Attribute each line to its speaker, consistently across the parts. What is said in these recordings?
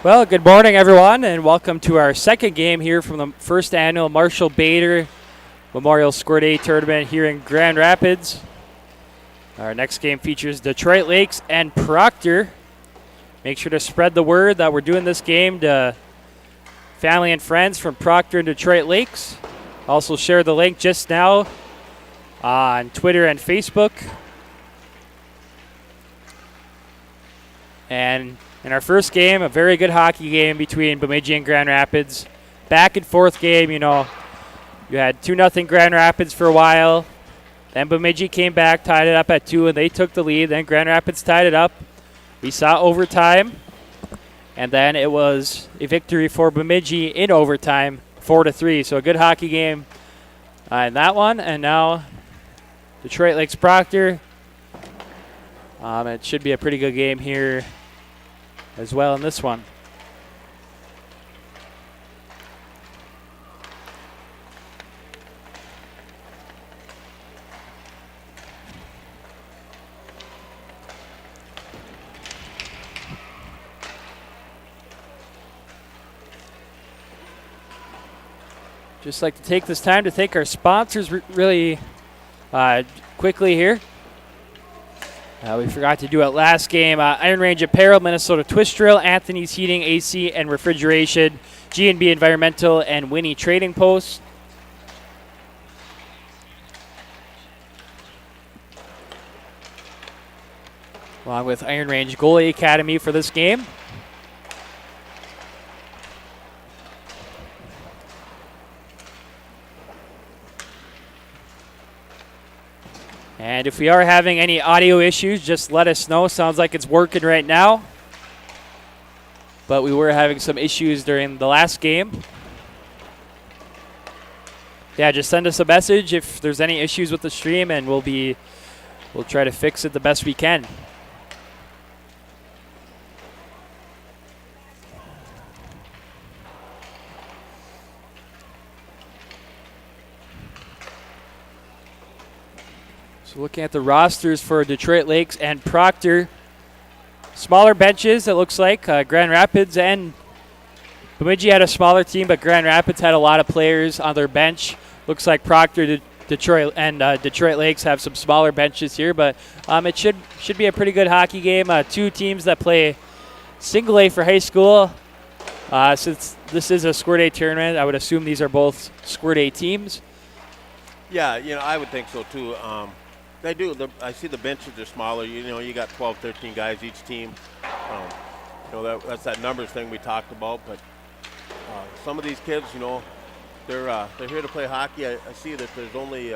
Speaker 1: Well, good morning, everyone, and welcome to our second game here from the first annual Marshall Bader Memorial Squirt A tournament here in Grand Rapids. Our next game features Detroit Lakes and Proctor. Make sure to spread the word that we're doing this game to family and friends from Proctor and Detroit Lakes. Also share the link just now on Twitter and Facebook. And in our first game, a very good hockey game between Bemidji and Grand Rapids. Back and forth game, you had 2-0 Grand Rapids for a while. Then Bemidji came back, tied it up at 2, and they took the lead. Then Grand Rapids tied it up. We saw overtime, and then it was a victory for Bemidji in overtime, 4-3. So a good hockey game in that one. And now Detroit Lakes Proctor. It should be a pretty good game here as well in this one. Just like to take this time to thank our sponsors really quickly here. We forgot to do it last game. Iron Range Apparel, Minnesota Twist Drill, Anthony's Heating, AC and Refrigeration, G&B Environmental, and Winnie Trading Post. Along with Iron Range Goalie Academy for this game. And if we are having any audio issues, just let us know. Sounds like it's working right now. But we were having some issues during the last game. Yeah, just send us a message if there's any issues with the stream, and we'll try to fix it the best we can. So looking at the rosters for Detroit Lakes and Proctor, smaller benches, it looks like. Grand Rapids and Bemidji had a smaller team, but Grand Rapids had a lot of players on their bench. Looks like Proctor, Detroit, and Detroit Lakes have some smaller benches here, but it should be a pretty good hockey game. Two teams that play single A for high school. Since this is a Squirt A tournament, I would assume these are both Squirt A teams.
Speaker 2: Yeah, I would think so too. They do. I see the benches are smaller. You got 12, 13 guys each team. That's that numbers thing we talked about. But some of these kids, they're here to play hockey. I see that there's only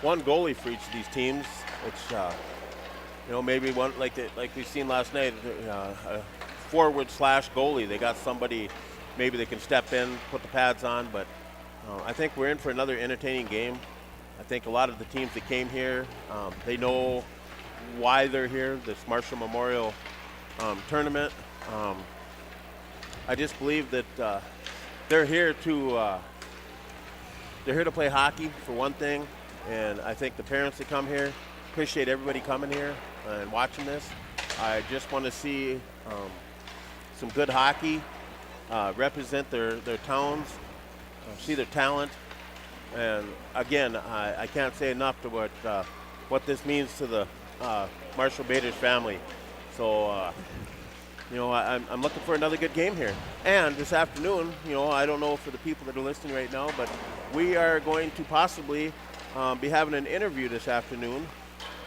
Speaker 2: one goalie for each of these teams. Which maybe one like we've seen last night, forward / goalie. They got somebody maybe they can step in, put the pads on. But I think we're in for another entertaining game. I think a lot of the teams that came here, they know why they're here, this Marshall Memorial tournament. I just believe that they're here to play hockey, for one thing, and I think the parents that come here appreciate everybody coming here and watching this. I just want to see some good hockey, represent their towns, see their talent. And again, I can't say enough to what this means to the Marshall Bader's family. So, I'm looking for another good game here. And this afternoon, I don't know for the people that are listening right now, but we are going to possibly be having an interview this afternoon.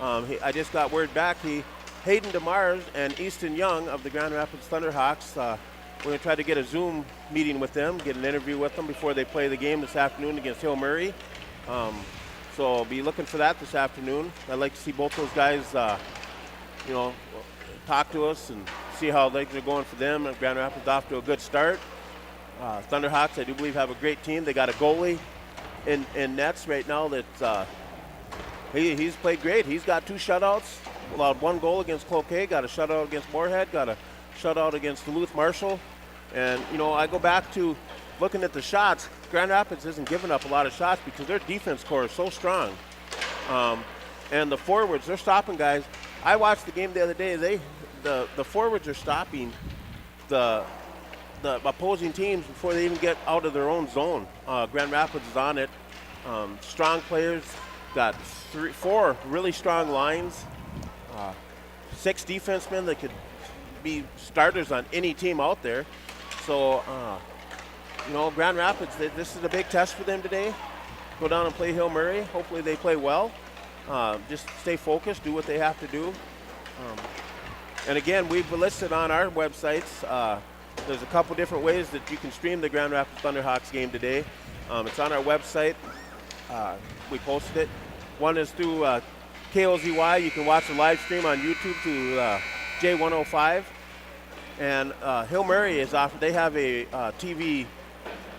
Speaker 2: I just got word back. Hayden DeMars and Easton Young of the Grand Rapids Thunderhawks. We're going to try to get a Zoom meeting with them, get an interview with them before they play the game this afternoon against Hill Murray. So I'll be looking for that this afternoon. I'd like to see both those guys, talk to us and see how things are going for them. Grand Rapids off to a good start. Thunderhawks, I do believe, have a great team. They got a goalie in nets right now that he's played great. He's got 2 shutouts, allowed 1 goal against Cloquet, got a shutout against Moorhead, got a shutout against Duluth Marshall. And, I go back to looking at the shots. Grand Rapids isn't giving up a lot of shots because their defense core is so strong. And the forwards, they're stopping guys. I watched the game the other day. The forwards are stopping the opposing teams before they even get out of their own zone. Grand Rapids is on it. Strong players, got 4 really strong lines, 6 defensemen that could be starters on any team out there. So, Grand Rapids, this is a big test for them today. Go down and play Hill Murray. Hopefully they play well. Just stay focused, do what they have to do. And again, we've listed on our websites, there's a couple different ways that you can stream the Grand Rapids Thunderhawks game today. It's on our website. We posted it. One is through KOZY. You can watch the live stream on YouTube to J105. And Hill Murray is offered. They have a TV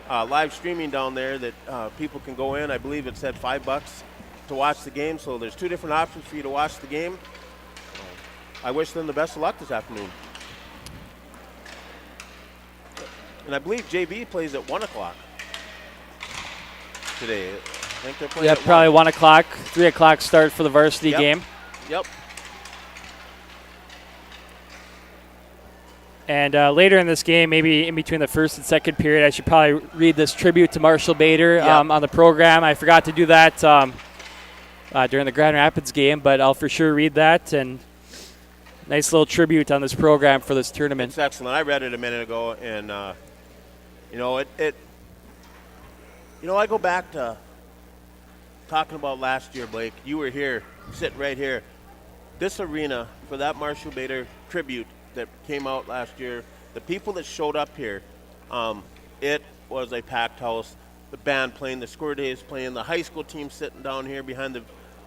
Speaker 2: live streaming down there that people can go in. I believe it's at $5 to watch the game. So there's 2 different options for you to watch the game. I wish them the best of luck this afternoon. And I believe JB plays at 1 o'clock today. I think they're playing at
Speaker 1: probably 1 o'clock, 3 o'clock start for the varsity game.
Speaker 2: Yep.
Speaker 1: And later in this game, maybe in between the first and second period, I should probably read this tribute to Marshall Bader on the program. I forgot to do that during the Grand Rapids game, but I'll for sure read that. And nice little tribute on this program for this tournament.
Speaker 2: It's excellent. I read it a minute ago, and I go back to talking about last year, Blake. You were here, sitting right here. This arena for that Marshall Bader tribute that came out last year, the people that showed up here, it was a packed house. The band playing, the Squirt is playing, the high school team sitting down here behind on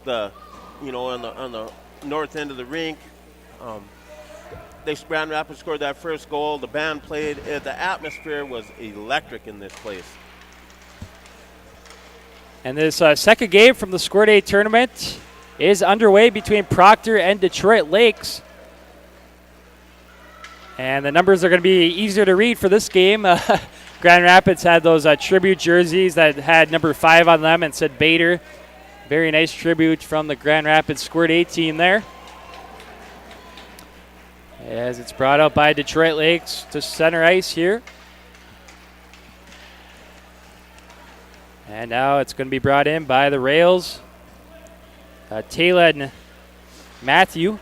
Speaker 2: the north end of the rink. Grand Rapids scored that first goal. The band played. The atmosphere was electric in this place.
Speaker 1: And this second game from the Squirt A tournament is underway between Proctor and Detroit Lakes. And the numbers are going to be easier to read for this game. Grand Rapids had those tribute jerseys that had number 5 on them and said Bader. Very nice tribute from the Grand Rapids Squirt A team there. As it's brought out by Detroit Lakes to center ice here. And now it's going to be brought in by the Rails. Taylor and Matthew.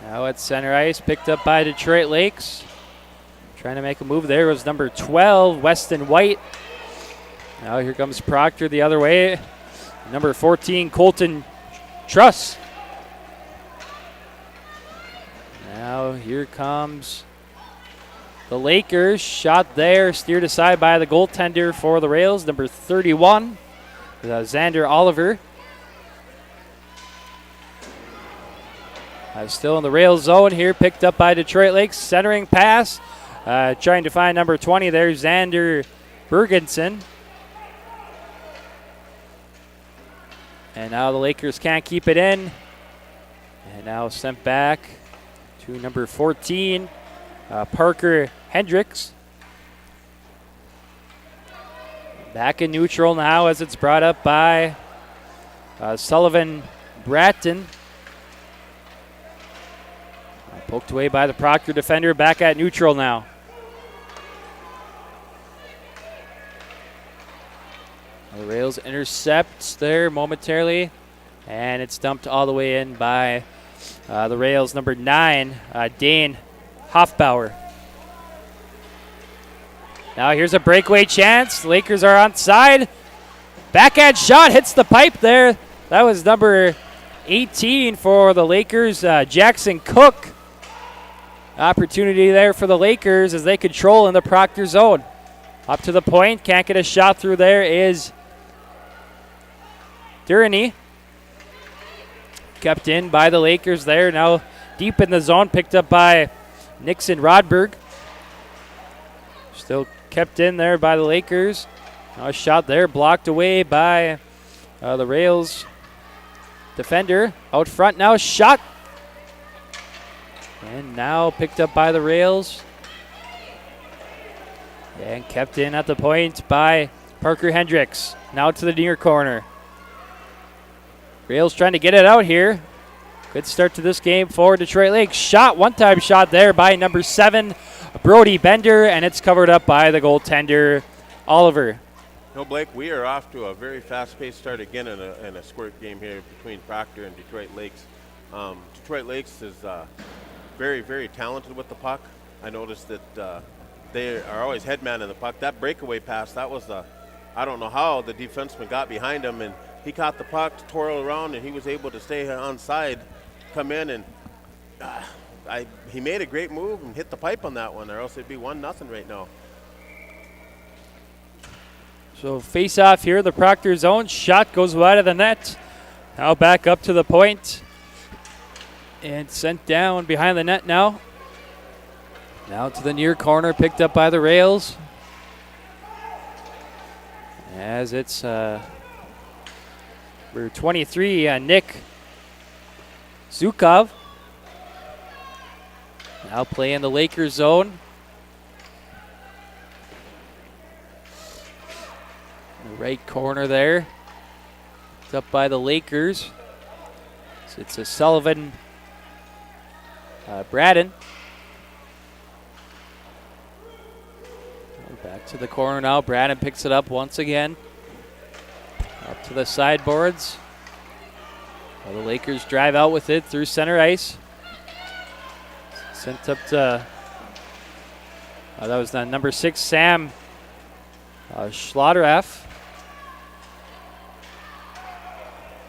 Speaker 1: Now at center ice, picked up by Detroit Lakes. Trying to make a move there was number 12, Weston White. Now here comes Proctor the other way. Number 14, Colton Truss. Now here comes the Lakers. Shot there, steered aside by the goaltender for the Rails, number 31, Xander Oliver. Still in the Rails zone here, picked up by Detroit Lakes. Centering pass, trying to find number 20 there, Xander Bergensen. And now the Lakers can't keep it in. And now sent back to number 14, Parker Hendricks. Back in neutral now as it's brought up by Sullivan Bratton. Poked away by the Proctor defender. Back at neutral now. The Rails intercepts there momentarily. And it's dumped all the way in by the Rails number 9, Dane Hoffbauer. Now here's a breakaway chance. Lakers are on side. Backhand shot hits the pipe there. That was number 18 for the Lakers, Jackson Cook. Opportunity there for the Lakers as they control in the Proctor zone. Up to the point, can't get a shot through there is Durany. Kept in by the Lakers there. Now deep in the zone, picked up by Nixon Rodberg. Still kept in there by the Lakers. Now a shot there, blocked away by the Rails defender. Out front now, shot. And now picked up by the Rails. And kept in at the point by Parker Hendricks. Now to the near corner. Rails trying to get it out here. Good start to this game for Detroit Lakes. Shot, one-time shot there by number 7, Brody Bender, and it's covered up by the goaltender, Oliver.
Speaker 2: No, Blake, we are off to a very fast-paced start again in a Squirt game here between Proctor and Detroit Lakes. Detroit Lakes is very, very talented with the puck. I noticed that they are always headman in the puck. That breakaway pass, that was I don't know how the defenseman got behind him, and he caught the puck, twirled around, and he was able to stay on side, come in, and he made a great move and hit the pipe on that one, or else it'd be 1-0 right now.
Speaker 1: So face off here, the Proctor zone. Shot goes wide of the net. Now back up to the point. And sent down behind the net now. Now to the near corner, picked up by the rails. As it's number 23, Nick Zukov. Now playing the Lakers zone. The right corner there. It's up by the Lakers. So it's a Sullivan, Braden. Back to the corner now. Braden picks it up once again. Up to the sideboards. Well, the Lakers drive out with it through center ice. Sent up to, that was the number 6, Sam Schlotteraf.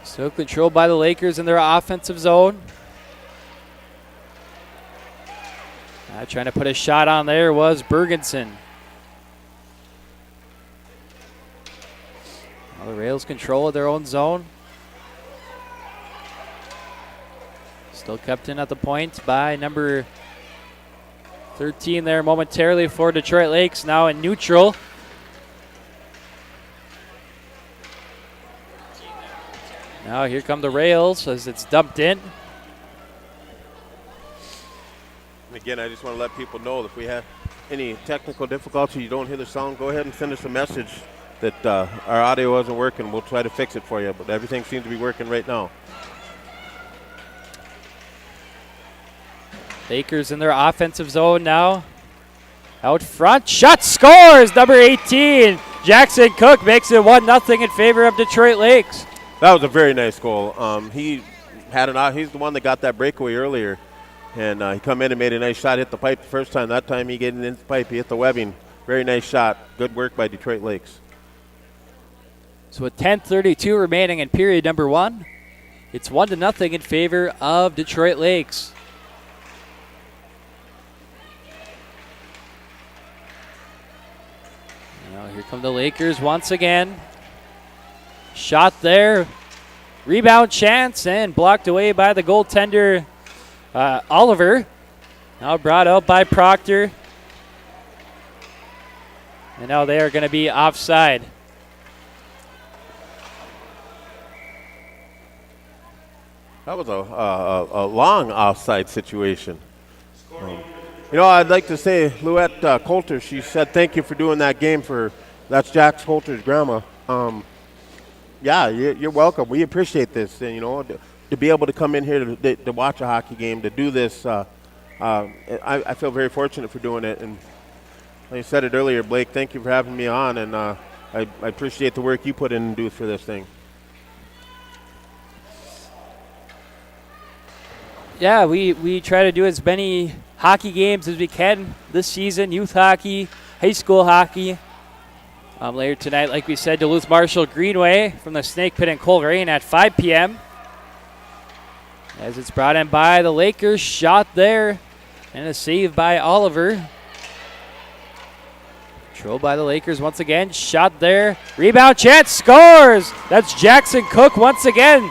Speaker 1: Still controlled by the Lakers in their offensive zone. Trying to put a shot on there was Bergensen. Well, the Rails control of their own zone. Still kept in at the point by number 13 there momentarily for Detroit Lakes, now in neutral. Now here come the Rails as it's dumped in.
Speaker 2: Again, I just want to let people know that if we have any technical difficulty, you don't hear the sound, go ahead and send us a message that our audio wasn't working. We'll try to fix it for you, but everything seems to be working right now.
Speaker 1: Lakers in their offensive zone now. Out front, shot, scores! Number 18, Jackson Cook makes it 1-0 in favor of Detroit Lakes.
Speaker 2: That was a very nice goal. He's the one that got that breakaway earlier, and he come in and made a nice shot, hit the pipe the first time. That time he get in the pipe, he hit the webbing. Very nice shot. Good work by Detroit Lakes.
Speaker 1: So with 10:32 remaining in period number 1, it's 1-0 in favor of Detroit Lakes. Now here come the Lakers once again. Shot there. Rebound chance and blocked away by the goaltender, Oliver. Now brought out by Proctor. And now they are going to be offside.
Speaker 2: That was a long offside situation. I'd like to say, Louette Coulter, she said thank you for doing that game that's Jax Coulter's grandma. Yeah, you're welcome. We appreciate this. And, to be able to come in here to watch a hockey game, to do this, I feel very fortunate for doing it. And like I said it earlier, Blake, thank you for having me on. And I appreciate the work you put in and do for this thing.
Speaker 1: Yeah, we try to do as many hockey games as we can this season, youth hockey, high school hockey. Later tonight, like we said, Duluth Marshall Greenway from the Snake Pit in Coleraine at 5 p.m. As it's brought in by the Lakers, shot there, and a save by Oliver. Controlled by the Lakers once again, shot there, rebound chance, scores! That's Jackson Cook once again.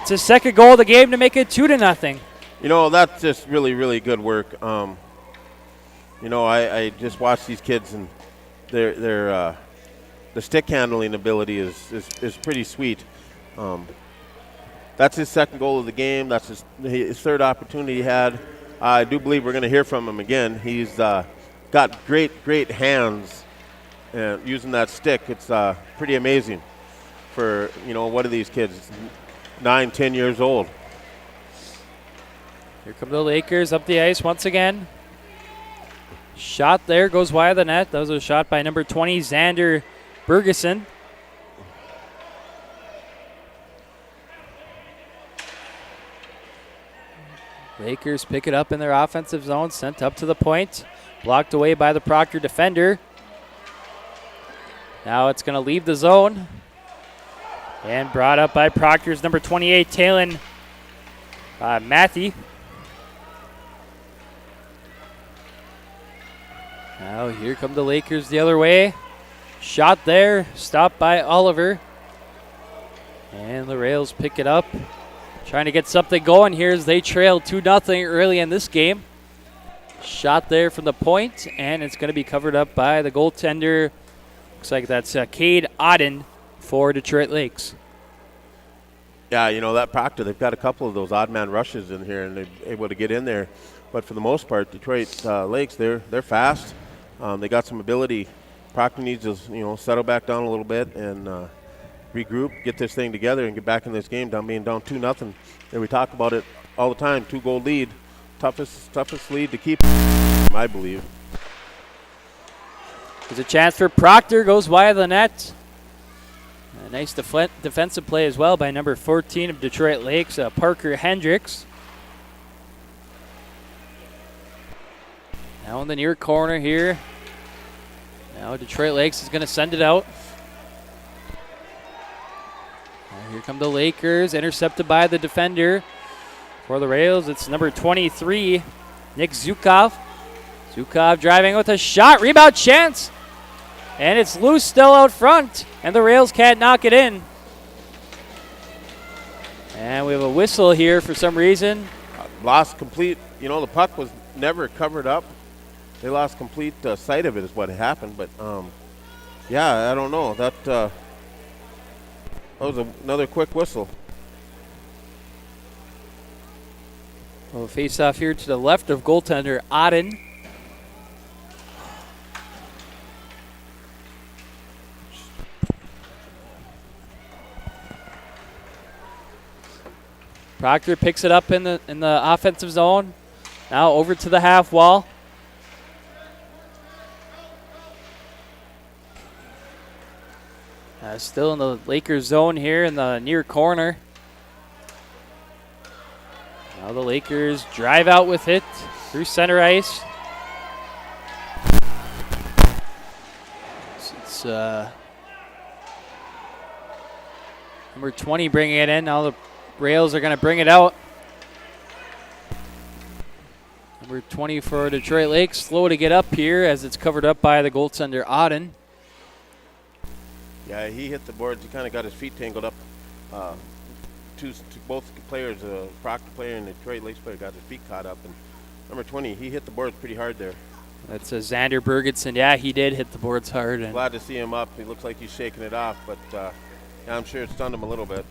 Speaker 1: It's his second goal of the game to make it 2-0.
Speaker 2: That's just really, really good work. I just watch these kids, and their stick handling ability is pretty sweet. That's his second goal of the game. That's his third opportunity he had. I do believe we're going to hear from him again. He's got great hands, and using that stick, it's pretty amazing for, what are these kids, 9, 10 years old.
Speaker 1: Here come the Lakers up the ice once again. Shot there, goes wide of the net. That was a shot by number 20, Xander Bergeson. Lakers pick it up in their offensive zone, sent up to the point. Blocked away by the Proctor defender. Now it's going to leave the zone. And brought up by Proctor's number 28, Talon Matthew. Now here come the Lakers the other way. Shot there, stopped by Oliver. And the Rails pick it up. Trying to get something going here as they trail 2-0 early in this game. Shot there from the point, and it's going to be covered up by the goaltender. Looks like that's Cade Odden for Detroit Lakes.
Speaker 2: Yeah, you know, that Proctor, they've got a couple of those odd man rushes in here, and they're able to get in there. But for the most part, Detroit Lakes, they're fast. They got some ability. Proctor needs to, settle back down a little bit and regroup, get this thing together, and get back in this game being down 2-0. And we talk about it all the time, 2-goal lead. Toughest lead to keep, I believe.
Speaker 1: There's a chance for Proctor, goes wide of the net. A nice defensive play as well by number 14 of Detroit Lakes, Parker Hendricks. Now in the near corner here. Now Detroit Lakes is going to send it out. Now here come the Lakers, intercepted by the defender. For the Rails, it's number 23, Nick Zukov. Zukov driving with a shot, rebound chance. And it's loose still out front, and the Rails can't knock it in. And we have a whistle here for some reason.
Speaker 2: Lost complete, the puck was never covered up. They lost complete sight of it is what happened. But, yeah, I don't know. That was another quick whistle.
Speaker 1: We'll face off here to the left of goaltender Odden. Proctor picks it up in the offensive zone. Now over to the half wall. Still in the Lakers zone here in the near corner. Now the Lakers drive out with it through center ice. It's number 20 bringing it in. Now the Rails are going to bring it out. Number 20 for Detroit Lakes, slow to get up here as it's covered up by the goaltender Odden.
Speaker 2: Yeah, he hit the boards. He kind of got his feet tangled up. To both players, Proctor player and the Detroit Lakes player, got his feet caught up. And number 20, he hit the boards pretty hard there.
Speaker 1: That's Xander Bergeson. Yeah, he did hit the boards hard. And
Speaker 2: glad to see him up. He looks like he's shaking it off, but yeah, I'm sure it stunned him a little bit.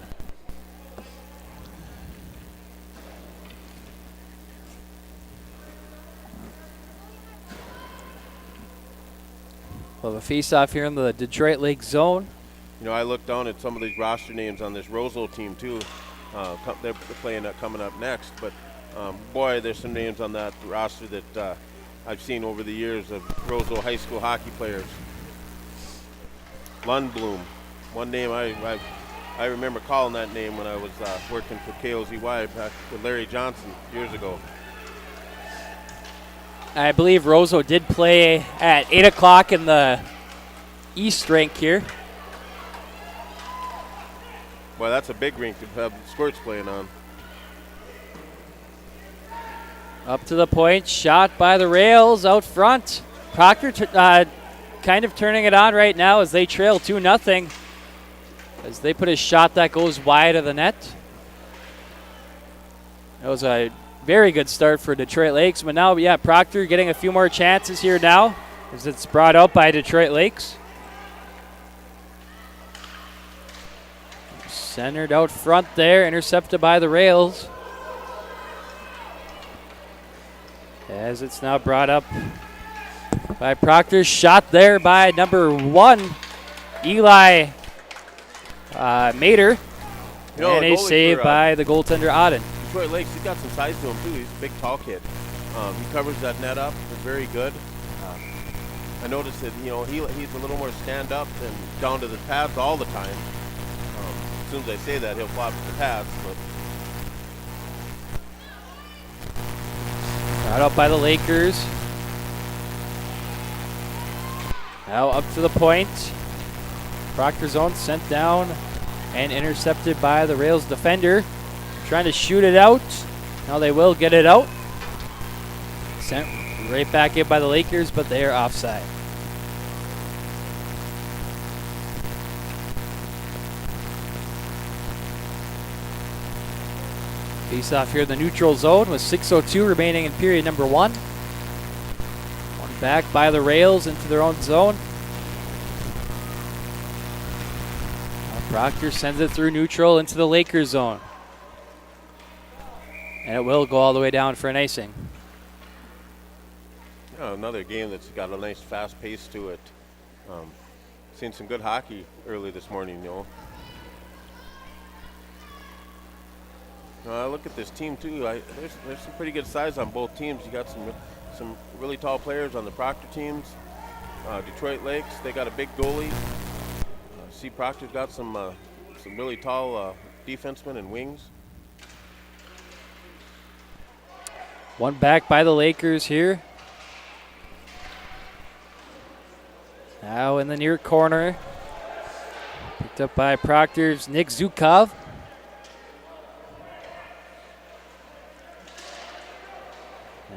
Speaker 1: We'll have a face-off here in the Detroit Lakes zone.
Speaker 2: I looked down at some of these roster names on this Roseville team, too. They're playing coming up next. But, boy, there's some names on that roster that I've seen over the years of Roseville high school hockey players. Lundblom, one name I remember calling that name when I was working for KOZY back with Larry Johnson years ago.
Speaker 1: I believe Roseau did play at 8 o'clock in the East rink here.
Speaker 2: Well, that's a big rink to have Squirts playing on.
Speaker 1: Up to the point, shot by the Rails out front. Proctor kind of turning it on right now as they trail 2-0. As they put a shot that goes wide of the net. That was a very good start for Detroit Lakes. But now, yeah, Proctor getting a few more chances here now as it's brought out by Detroit Lakes. Centered out front there, intercepted by the Rails. As it's now brought up by Proctor. Shot there by number 1, Eli Mater. And a save by the goaltender Odden.
Speaker 2: Detroit Lakes, he's got some size to him too. He's a big, tall kid. He covers that net up. It's very good. I noticed that he's a little more stand up than down to the pads all the time. As soon as I say that, he'll flop to the pads. But
Speaker 1: brought up by the Lakers. Now up to the point. Proctor zone sent down and intercepted by the Rails defender. Trying to shoot it out. Now they will get it out. Sent right back in by the Lakers, but they are offside. Face off here in the neutral zone with 6:02 remaining in period number 1. One back by the Rails into their own zone. Now Proctor sends it through neutral into the Lakers zone. And it will go all the way down for an icing.
Speaker 2: Another game that's got a nice fast pace to it. Seen some good hockey early this morning, I look at this team too. There's some pretty good size on both teams. You got some really tall players on the Proctor teams. Detroit Lakes, they got a big goalie. See, Proctor's got some really tall defensemen and wings.
Speaker 1: One back by the Lakers here. Now in the near corner. Picked up by Proctor's Nick Zukov.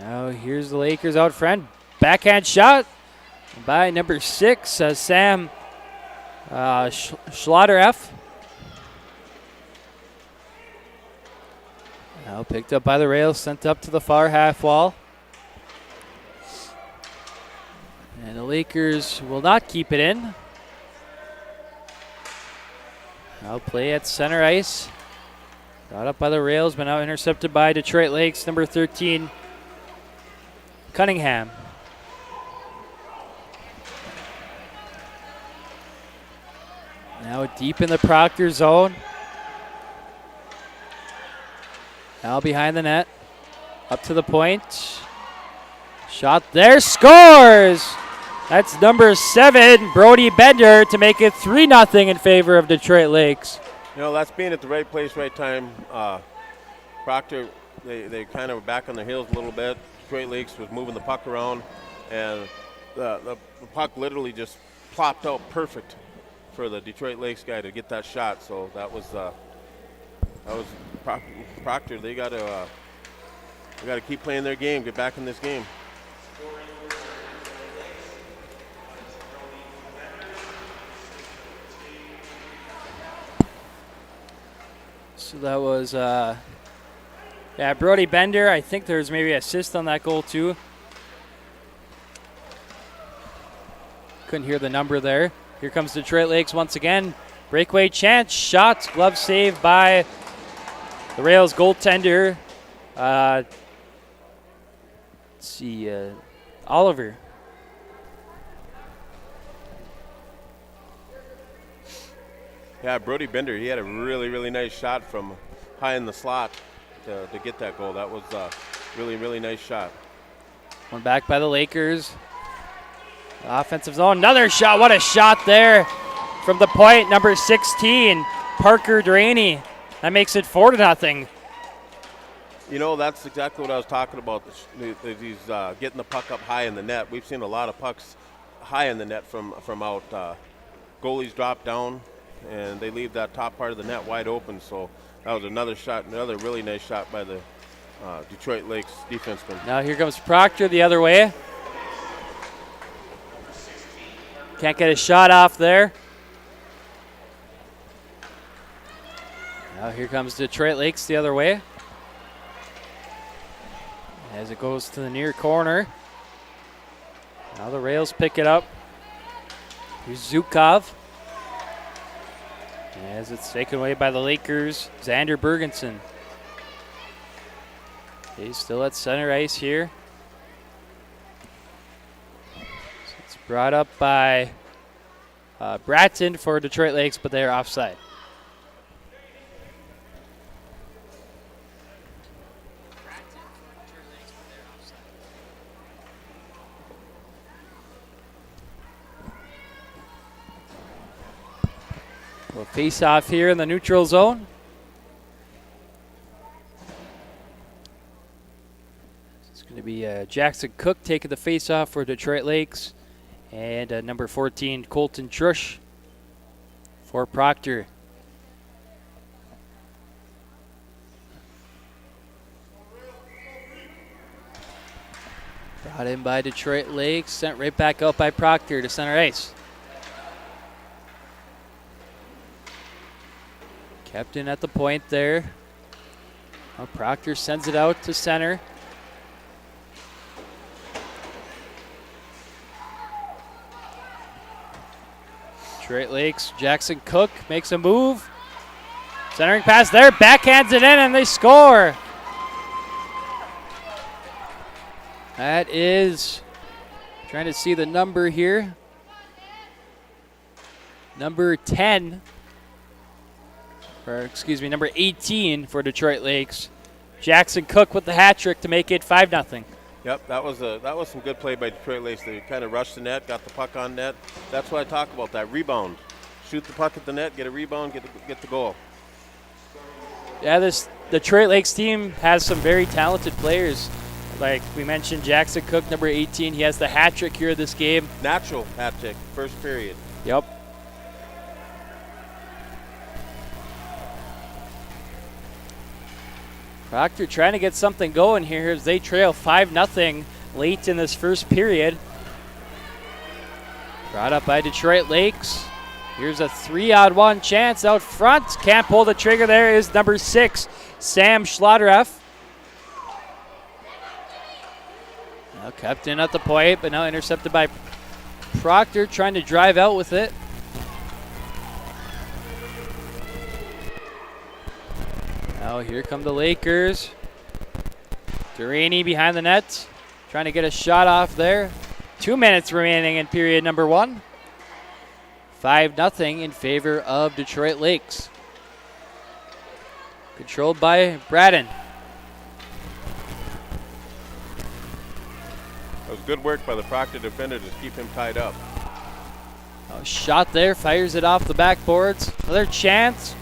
Speaker 1: Now here's the Lakers out front. Backhand shot by number 6, Sam Schlottereff. Now picked up by the Rails, sent up to the far half wall. And the Lakers will not keep it in. Now play at center ice. Got up by the Rails, but now intercepted by Detroit Lakes, number 13, Cunningham. Now deep in the Proctor zone. Now behind the net. Up to the point. Shot there, scores! That's number 7, Brody Bender, to make it 3-0 in favor of Detroit Lakes.
Speaker 2: That's being at the right place, right time. Proctor, they kind of were back on their heels a little bit. Detroit Lakes was moving the puck around, and the puck literally just plopped out perfect for the Detroit Lakes guy to get that shot. So that was Proctor. They got to keep playing their game, get back in this game.
Speaker 1: So that was, Brody Bender. I think there's maybe an assist on that goal too. Couldn't hear the number there. Here comes Detroit Lakes once again. Breakaway chance, shot, glove save by the Rails goaltender. Let's see, Oliver.
Speaker 2: Yeah, Brody Bender, he had a really, really nice shot from high in the slot to get that goal. That was a really, really nice shot.
Speaker 1: One back by the Lakers. Offensive zone, another shot. What a shot there from the point, number 16, Parker Duraney. That makes it 4-0.
Speaker 2: That's exactly what I was talking about. He's getting the puck up high in the net. We've seen a lot of pucks high in the net from out. Goalies drop down, and they leave that top part of the net wide open. So that was another really nice shot by the Detroit Lakes defenseman.
Speaker 1: Now here comes Proctor the other way. Can't get a shot off there. Now here comes Detroit Lakes the other way. As it goes to the near corner. Now the Rails pick it up. Here's Zukov. As it's taken away by the Lakers, Xander Bergensen. He's still at center ice here. So it's brought up by Bratton for Detroit Lakes, but they are offside. We'll face off here in the neutral zone. It's going to be Jackson Cook taking the face off for Detroit Lakes. And number 14, Colton Trush for Proctor. Brought in by Detroit Lakes, sent right back out by Proctor to center ice. Kept in at the point there. Now Proctor sends it out to center. Detroit Lakes, Jackson Cook makes a move. Centering pass there, backhands it in, and they score. That is, trying to see the number here. Number 10, or excuse me, number 18 for Detroit Lakes. Jackson Cook with the hat trick to make it 5-0.
Speaker 2: Yep, that was some good play by Detroit Lakes. They kind of rushed the net, got the puck on net. That's why I talk about that rebound. Shoot the puck at the net, get a rebound, get the goal.
Speaker 1: Yeah, this Detroit Lakes team has some very talented players. Like we mentioned, Jackson Cook, number 18, he has the hat trick here this game.
Speaker 2: Natural hat trick, first period.
Speaker 1: Yep. Proctor trying to get something going here as they trail 5-0 late in this first period. Brought up by Detroit Lakes. Here's a 3-on-1 chance out front. Can't pull the trigger. There is number 6, Sam Schlottereff. Now kept in at the point, but now intercepted by Proctor, trying to drive out with it. Now here come the Lakers. Duraney behind the net, trying to get a shot off there. 2 minutes remaining in period number 1. 5-0 in favor of Detroit Lakes. Controlled by Braden.
Speaker 2: That was good work by the Proctor defender to keep him tied up.
Speaker 1: Oh, shot there, fires it off the backboards. Another chance.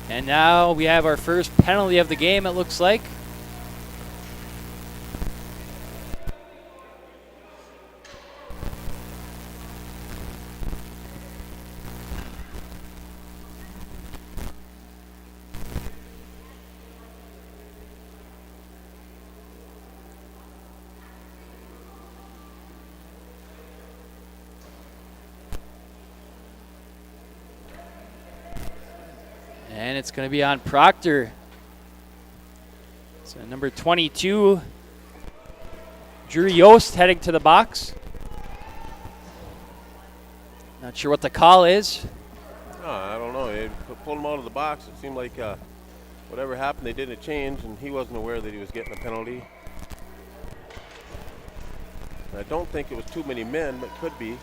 Speaker 1: And now we have our first penalty of the game, it looks like. And it's going to be on Proctor. So number 22, Drew Yost heading to the box. Not sure what the call is.
Speaker 2: Oh, I don't know. They pulled him out of the box. It seemed like whatever happened, they didn't change, and he wasn't aware that he was getting a penalty. I don't think it was too many men, but could be.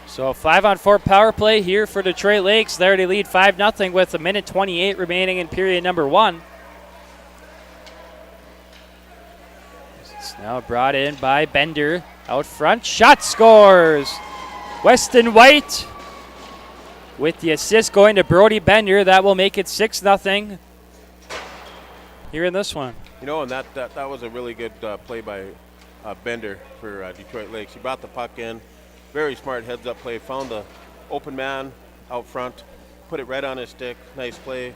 Speaker 1: So a 5-on-4 power play here for Detroit Lakes. They already lead 5-0 with 1:28 remaining in period number 1. It's now brought in by Bender out front. Shot scores! Weston White with the assist going to Brody Bender. That will make it 6-0 here in this one.
Speaker 2: You know, and that was a really good play by Bender for Detroit Lakes. He brought the puck in. Very smart heads-up play. Found the open man out front, put it right on his stick. Nice play.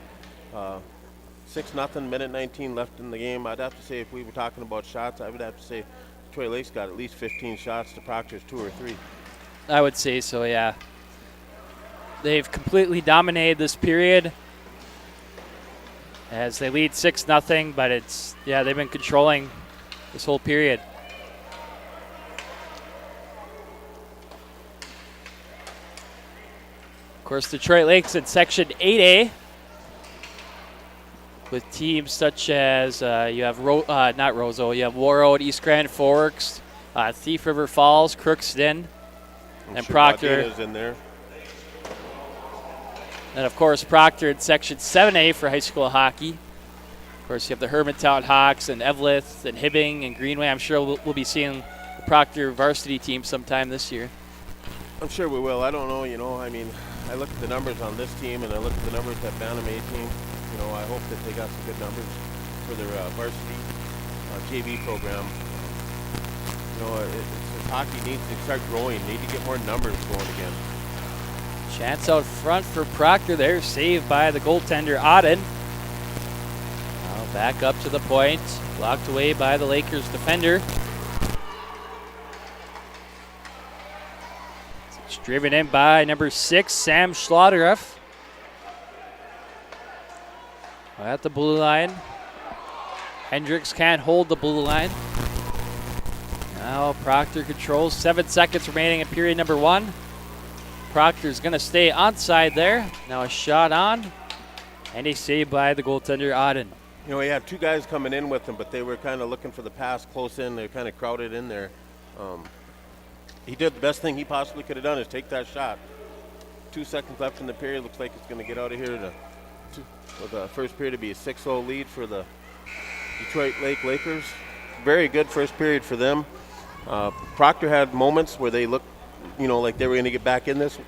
Speaker 2: 6-0, minute 19 left in the game. I'd have to say if we were talking about shots, I would have to say Detroit Lakes got at least 15 shots to Proctor's 2 or 3.
Speaker 1: I would say so, yeah. They've completely dominated this period as they lead 6-0, but they've been controlling this whole period. Of course, Detroit Lakes in Section 8A with teams such as you have not Roseau, you have Warroad, East Grand Forks, Thief River Falls, Crookston, and Proctor.
Speaker 2: Is in there.
Speaker 1: And of course, Proctor in Section 7A for high school hockey. Of course, you have the Hermantown Hawks and Eveleth and Hibbing and Greenway. I'm sure we'll be seeing the Proctor varsity team sometime this year.
Speaker 2: I'm sure we will. I don't know, I mean, I look at the numbers on this team and I look at the numbers at Bantam A team. I hope that they got some good numbers for their varsity JV program. Hockey needs to start growing. Need to get more numbers going again.
Speaker 1: Chance out front for Proctor there, saved by the goaltender Auden. Now back up to the point, blocked away by the Lakers defender. It's driven in by number 6, Sam Schlotteroff. At the blue line. Hendricks can't hold the blue line. Now Proctor controls. 7 seconds remaining in period number 1. Proctor's going to stay onside there. Now a shot on. And a save by the goaltender Auden.
Speaker 2: He had 2 guys coming in with him, but they were kind of looking for the pass close in. They're kind of crowded in there. He did the best thing he possibly could have done is take that shot. 2 seconds left in the period. Looks like it's going to get out of here with the first period to be a 6-0 lead for the Detroit Lakers. Very good first period for them. Proctor had moments where they looked, like they were going to get back in this.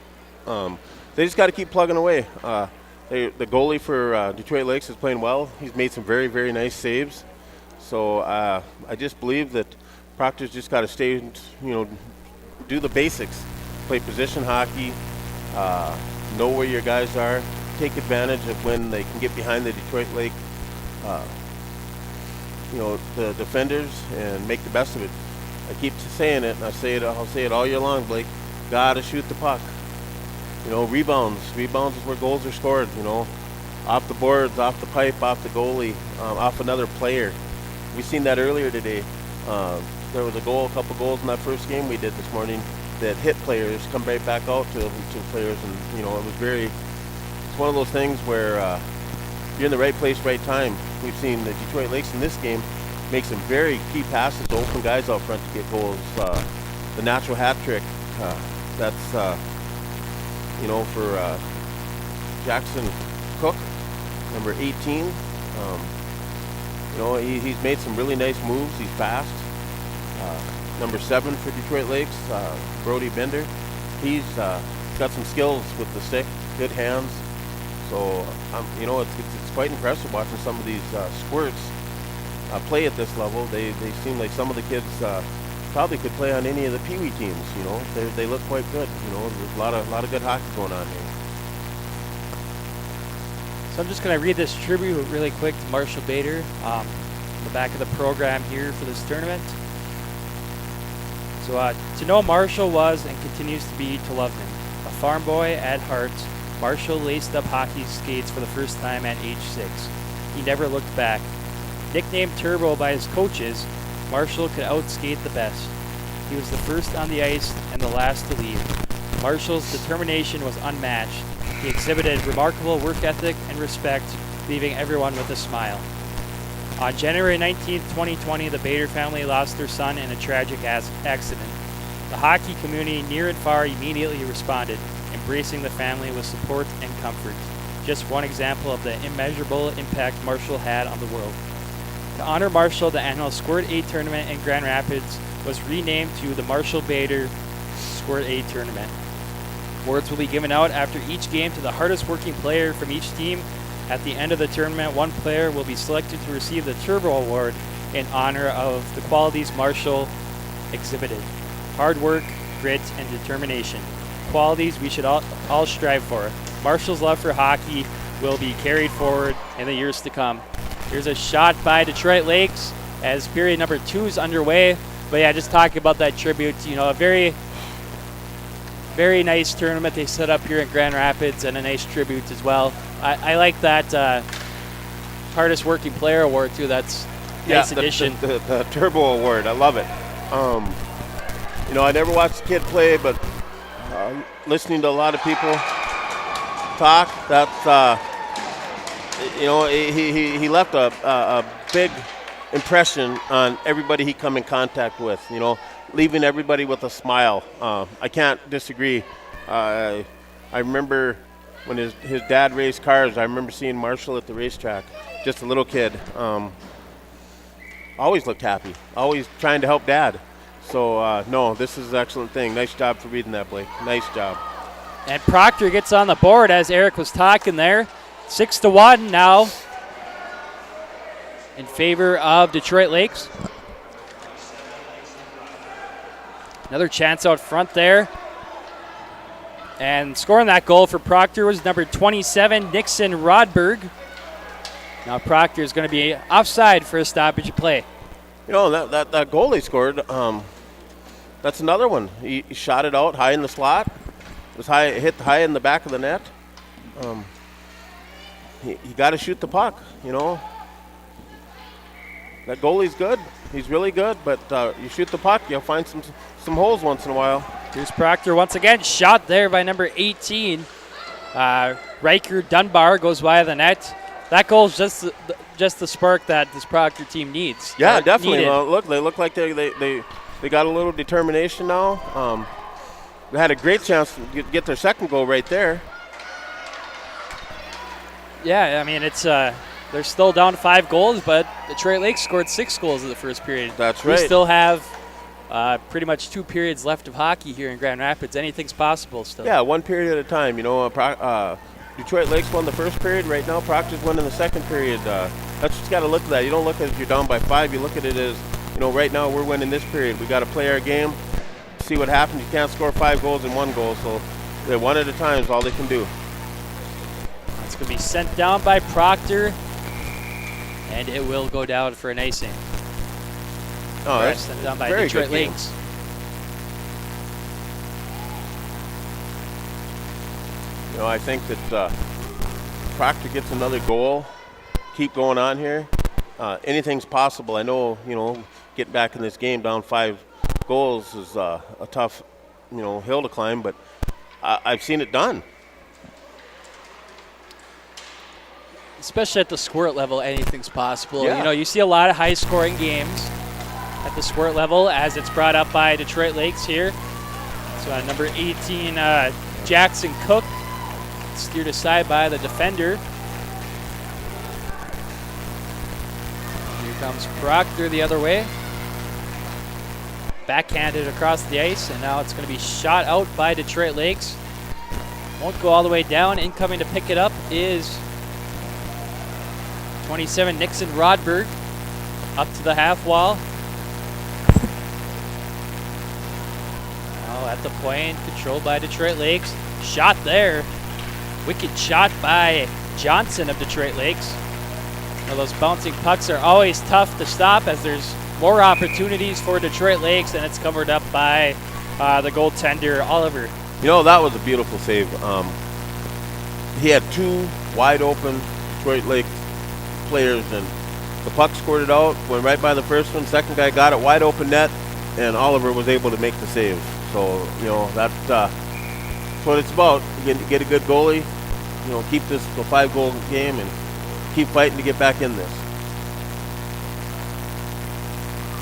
Speaker 2: They just got to keep plugging away. The goalie for Detroit Lakes is playing well. He's made some very, very nice saves. So I just believe that Proctor's just got to stay, do the basics. Play position hockey, know where your guys are, take advantage of when they can get behind the Detroit Lake, the defenders, and make the best of it. I keep saying it, and I'll say it all year long, Blake. Gotta shoot the puck. Rebounds is where goals are scored. Off the boards, off the pipe, off the goalie, off another player. We seen that earlier today. There was a couple goals in that first game we did this morning that hit players, come right back out to players, and it was it's one of those things where you're in the right place, right time. We've seen the Detroit Lakes in this game make some very key passes to open guys out front to get goals. The natural hat trick, that's for Jackson Cook, number 18. He's made some really nice moves. He's fast. Number 7 for Detroit Lakes, Brody Bender. He's got some skills with the stick, good hands. So, it's quite impressive watching some of these squirts play at this level. They seem like some of the kids probably could play on any of the Pee Wee teams. They look quite good. There's a lot of good hockey going on here.
Speaker 1: So I'm just going to read this tribute really quick to Marshall Bader on the back of the program here for this tournament. So to know Marshall was and continues to be to love him. A farm boy at heart, Marshall laced up hockey skates for the first time at age 6. He never looked back. Nicknamed Turbo by his coaches, Marshall could outskate the best. He was the first on the ice and the last to leave. Marshall's determination was unmatched. He exhibited remarkable work ethic and respect, leaving everyone with a smile. On January 19, 2020, the Bader family lost their son in a tragic accident. The hockey community near and far immediately responded, embracing the family with support and comfort. Just one example of the immeasurable impact Marshall had on the world. To honor Marshall, the annual Squirt A tournament in Grand Rapids was renamed to the Marshall Bader Squirt A tournament. Awards will be given out after each game to the hardest working player from each team. At the end of the tournament, one player will be selected to receive the Turbo Award in honor of the qualities Marshall exhibited. Hard work, grit, and determination. Qualities we should all strive for. Marshall's love for hockey will be carried forward in the years to come. Here's a shot by Detroit Lakes as period number 2 is underway. But yeah, just talking about that tribute, a very, very nice tournament they set up here in Grand Rapids, and a nice tribute as well. I like that hardest working player award too. That's a nice addition.
Speaker 2: The Turbo Award, I love it. I never watched the kid play, but listening to a lot of people talk, that's he left a big impression on everybody he come in contact with. Leaving everybody with a smile. I can't disagree. I remember when his dad raced cars. I remember seeing Marshall at the racetrack, just a little kid. Always looked happy, always trying to help Dad. So, no, this is an excellent thing. Nice job for reading that, Blake. Nice job.
Speaker 1: And Proctor gets on the board as Eric was talking there. 6-1 now in favor of Detroit Lakes. Another chance out front there. And scoring that goal for Proctor was number 27, Nixon Rodberg. Now Proctor is going to be offside for a stoppage of play.
Speaker 2: You know, that goal he scored, that's another one. He shot it out high in the slot. It was high, hit high in the back of the net. You got to shoot the puck, you know. That goalie's good. He's really good, but you shoot the puck, you'll find some holes once in a while.
Speaker 1: Here's Proctor once again. Shot there by number 18. Riker Dunbar goes by the net. That goal's just the spark that this Proctor team needs.
Speaker 2: Yeah, definitely. Look, they look like they got a little determination now. They had a great chance to get their second goal right there.
Speaker 1: Yeah, I mean, it's they're still down 5 goals, but Detroit Lakes scored 6 goals in the first period.
Speaker 2: That's right.
Speaker 1: We still have pretty much 2 periods left of hockey here in Grand Rapids. Anything's possible still.
Speaker 2: Yeah, 1 period at a time. You know, Detroit Lakes won the first period. Right now, Proctor's winning the second period. That's just got to look at that. You don't look at it as you're down by 5. You look at it as, you know, right now we're winning this period. We got to play our game, see what happens. You can't score 5 goals in 1 goal, so they're 1 at a time is all they can do.
Speaker 1: It's going to be sent down by Proctor, and it will go down for an icing.
Speaker 2: Oh, that's
Speaker 1: sent down by
Speaker 2: very
Speaker 1: Detroit
Speaker 2: good game.
Speaker 1: Lakes.
Speaker 2: You know, I think that Proctor gets another goal. Keep going on here. Anything's possible. I know, you know, getting back in this game down 5 goals is a tough, you know, hill to climb, but I've seen it done.
Speaker 1: Especially at the Squirt level, anything's possible.
Speaker 2: Yeah.
Speaker 1: You know, you see a lot of high-scoring games at the Squirt level, as it's brought up by Detroit Lakes here. So number 18, Jackson Cook, steered aside by the defender. Here comes Proctor the other way. Backhanded across the ice, and now it's going to be shot out by Detroit Lakes. Won't go all the way down. Incoming to pick it up is 27, Nixon Rodberg, up to the half wall. Now at the point, controlled by Detroit Lakes. Shot there. Wicked shot by Johnson of Detroit Lakes. Now those bouncing pucks are always tough to stop, as there's more opportunities for Detroit Lakes, and it's covered up by the goaltender, Oliver.
Speaker 2: You know, that was a beautiful save. He had 2 wide open Detroit Lakes players, and the puck squirted out, went right by the first one. Second guy got it, wide open net, and Oliver was able to make the save. So, you know, that's what it's about. Get a good goalie, you know, keep this a 5-goal game and keep fighting to get back in this.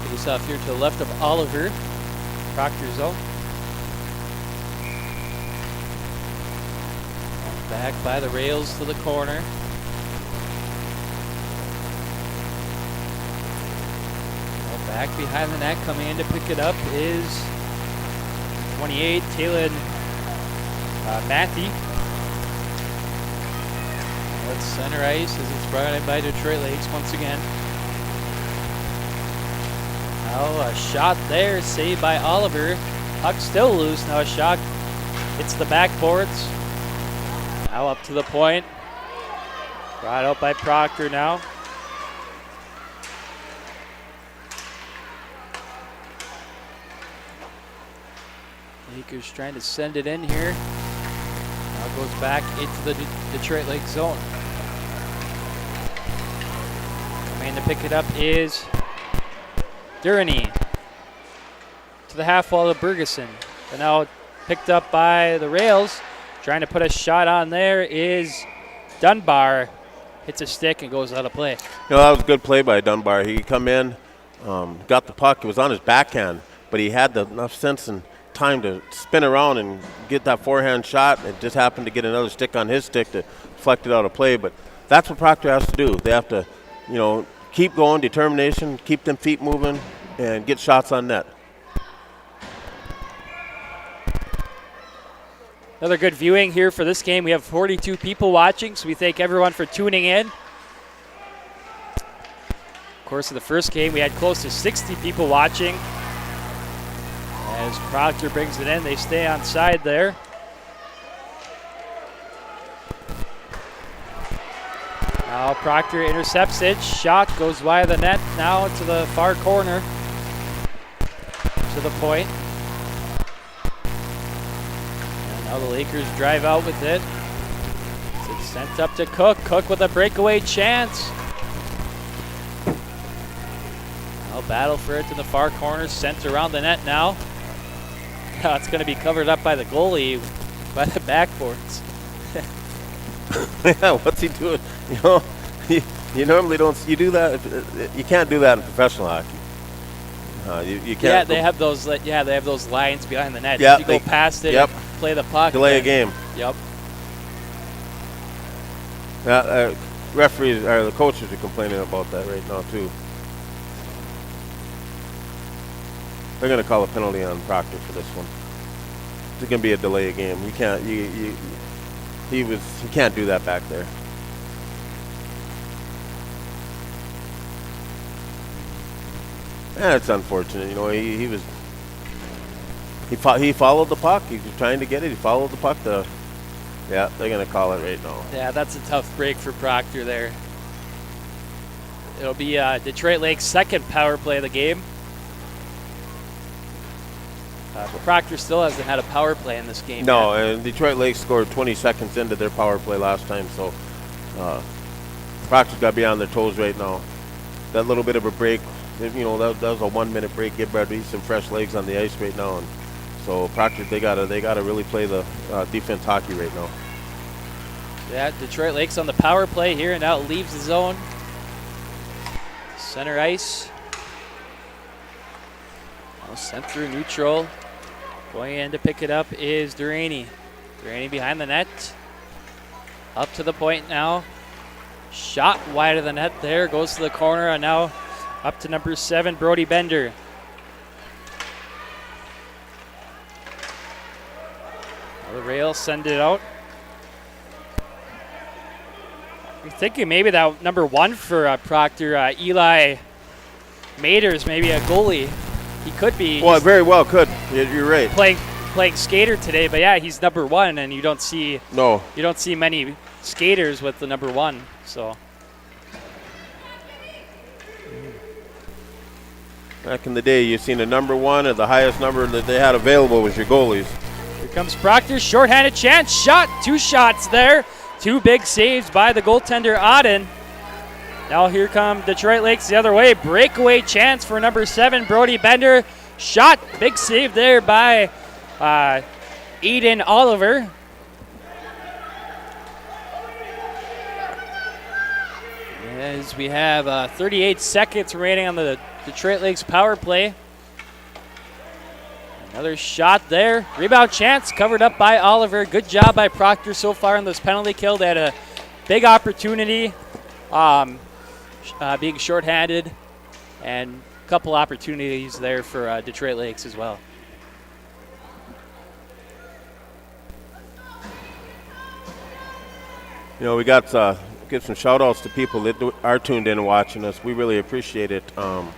Speaker 1: Face off here to the left of Oliver. Proctor's zone. Back by the rails to the corner. Back behind the net, coming in to pick it up is 28, Talon Matthew. Let's center ice as it's brought in by Detroit Lakes once again. Now a shot there, saved by Oliver. Puck still loose, now a shot hits the backboards. Now up to the point. Brought out by Proctor now. Lakers trying to send it in here. Now goes back into the Detroit Lakes zone. Coming in to pick it up is Durany. To the half wall of Bergeson. And now picked up by the rails. Trying to put a shot on there is Dunbar. Hits a stick and goes out of play.
Speaker 2: You know, that was a good play by Dunbar. He come in, got the puck. It was on his backhand, but he had enough sense and time to spin around and get that forehand shot. It just happened to get another stick on his stick to deflect it out of play. But that's what Proctor has to do. They have to, you know, keep going, determination, keep them feet moving, and get shots on net.
Speaker 1: Another good viewing here for this game. We have 42 people watching, so we thank everyone for tuning in. Of course, in the first game, we had close to 60 people watching. As Proctor brings it in, they stay on side there. Now Proctor intercepts it. Shot goes wide of the net. Now to the far corner. To the point. And now the Lakers drive out with it. It's sent up to Cook. Cook with a breakaway chance. Now battle for it to the far corner. Sent around the net now. Now it's going to be covered up by the goalie, by the backboards.
Speaker 2: Yeah, what's he doing? You know, you normally don't. You do that. You can't do that in professional hockey. You can't.
Speaker 1: Yeah, they have those. Yeah, they have those lines behind the net.
Speaker 2: Yeah,
Speaker 1: you go past it,
Speaker 2: yep.
Speaker 1: and play the puck.
Speaker 2: Delay a game.
Speaker 1: Yep.
Speaker 2: Referees or the coaches are complaining about that right now too. They're going to call a penalty on Proctor for this one. It's going to be a delay of game. You can't. He can't do that back there. And it's unfortunate, you know. He followed the puck. He was trying to get it. He followed the puck. Yeah, they're going to call it right now.
Speaker 1: Yeah, that's a tough break for Proctor there. It'll be Detroit Lake's second power play of the game. But Proctor still hasn't had a power play in this game.
Speaker 2: No,
Speaker 1: yet.
Speaker 2: and Detroit Lake scored 20 seconds into their power play last time, so Proctor's got to be on their toes right now. That little bit of a break, you know, that was a 1 minute break. Give Bradley some fresh legs on the ice right now, and so Proctor they gotta really play the defense hockey right now.
Speaker 1: Yeah, Detroit Lake's on the power play here, and now it leaves the zone. Center ice. Now sent through neutral. Going in to pick it up is Duraney. Duraney behind the net. Up to the point now. Shot wide of the net there. Goes to the corner, and now up to number 7, Brody Bender. Now the Rails send it out. I'm thinking maybe that number 1 for Proctor, Eli Maders, maybe a goalie. He could be.
Speaker 2: Well, very well could. You're right.
Speaker 1: Playing skater today, but yeah, he's number 1, and you don't see many skaters with the number 1. So
Speaker 2: back in the day, you seen a number 1, and the highest number that they had available was your goalies.
Speaker 1: Here comes Proctor, shorthanded chance, shot, 2 shots there, 2 big saves by the goaltender Auden. Now here come Detroit Lakes the other way. Breakaway chance for number 7, Brody Bender. Shot, big save there by Eden Oliver. As we have 38 seconds remaining on the Detroit Lakes power play. Another shot there. Rebound chance covered up by Oliver. Good job by Proctor so far in this penalty kill. They had a big opportunity. Being shorthanded, and a couple opportunities there for Detroit Lakes as well.
Speaker 2: You know, we got give some shout outs to people that are tuned in and watching us. We really appreciate it. You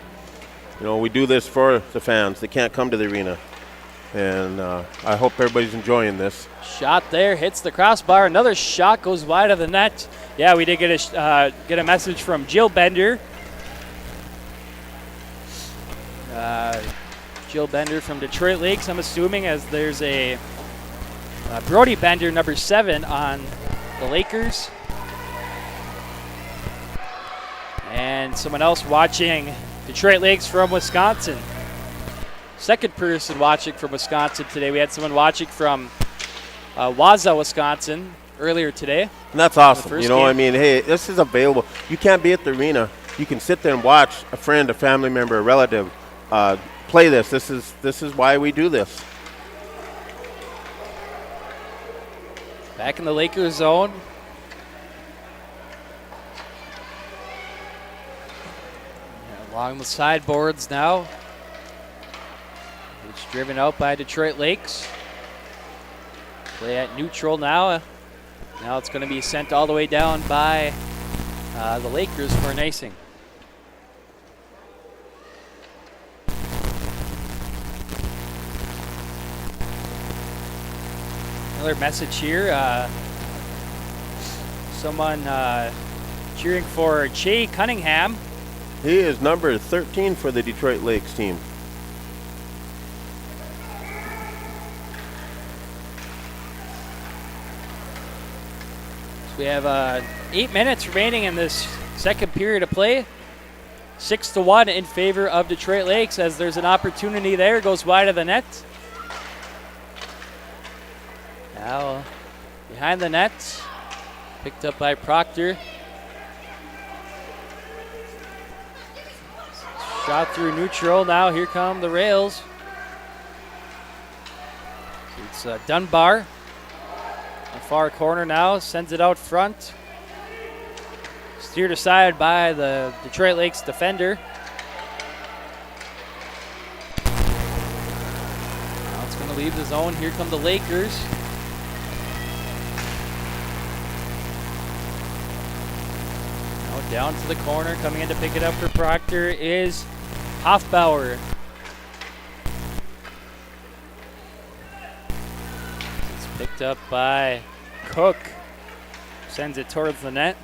Speaker 2: know, we do this for the fans. They can't come to the arena, and I hope everybody's enjoying this.
Speaker 1: Shot there, hits the crossbar. Another shot goes wide of the net. Yeah, we did get a message from Jill Bender. Jill Bender from Detroit Lakes, I'm assuming, as there's a Brody Bender, number 7, on the Lakers. And someone else watching Detroit Lakes from Wisconsin. Second person watching from Wisconsin today. We had someone watching from Wausau, Wisconsin earlier today.
Speaker 2: And that's awesome. You know,
Speaker 1: game.
Speaker 2: I mean, hey, this is available. You can't be at the arena. You can sit there and watch a friend, a family member, a relative play this. This is why we do this.
Speaker 1: Back in the Lakers zone. Along the sideboards now. It's driven out by Detroit Lakes. Play at neutral now. Now it's going to be sent all the way down by the Lakers for an icing. Another message here. Someone cheering for Jay Cunningham.
Speaker 2: He is number 13 for the Detroit Lakes team.
Speaker 1: We have 8 minutes remaining in this second period of play. 6-1 in favor of Detroit Lakes as there's an opportunity there. Goes wide of the net. Now behind the net. Picked up by Proctor. Shot through neutral. Now here come the rails. It's Dunbar. The far corner now, sends it out front. Steered aside by the Detroit Lakes defender. Now it's going to leave the zone. Here come the Lakers. Now down to the corner, coming in to pick it up for Proctor is Hoffbauer. Picked up by Cook. Sends it towards the net.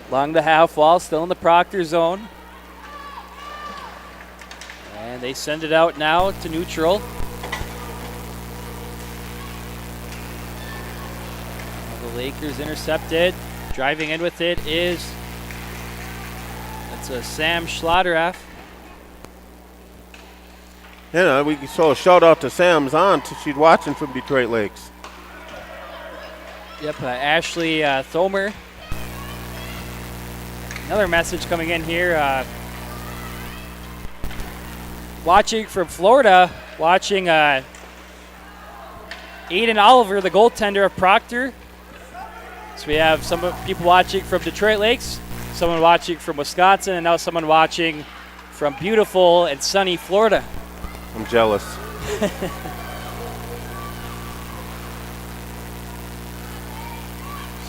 Speaker 1: Along the half wall, still in the Proctor zone. And they send it out now to neutral. Now the Lakers intercepted. Driving in with it is Sam Schlatteraff.
Speaker 2: Yeah, we saw a shout out to Sam's aunt. She's watching from Detroit Lakes.
Speaker 1: Yep, Ashley Thomer. Another message coming in here. Watching from Florida, watching Aiden Oliver, the goaltender of Proctor. So we have some people watching from Detroit Lakes, someone watching from Wisconsin, and now someone watching from beautiful and sunny Florida.
Speaker 2: I'm jealous.
Speaker 1: So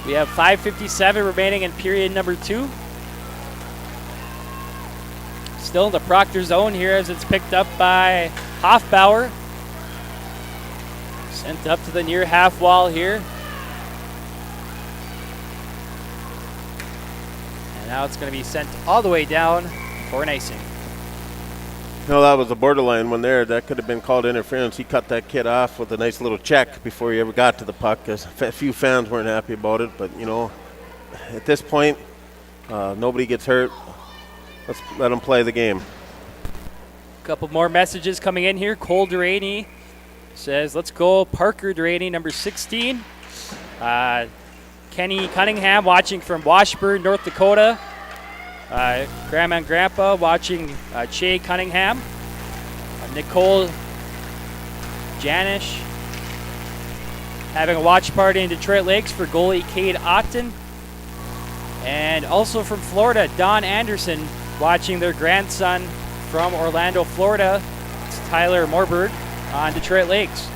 Speaker 1: we have 5:57 remaining in period number 2. Still in the Proctor zone here as it's picked up by Hoffbauer. Sent up to the near half wall here. And now it's going to be sent all the way down for an icing.
Speaker 2: No, that was a borderline one there. That could have been called interference. He cut that kid off with a nice little check before he ever got to the puck. A few fans weren't happy about it, but, you know, at this point, nobody gets hurt. Let's let them play the game.
Speaker 1: A couple more messages coming in here. Cole Duraney says, let's go Parker Duraney, number 16. Kenny Cunningham watching from Washburn, North Dakota. Grandma and Grandpa watching Jay Cunningham. Nicole Janish having a watch party in Detroit Lakes for goalie Cade Otten. And also from Florida, Don Anderson watching their grandson from Orlando, Florida. It's Tyler Morberg on Detroit Lakes.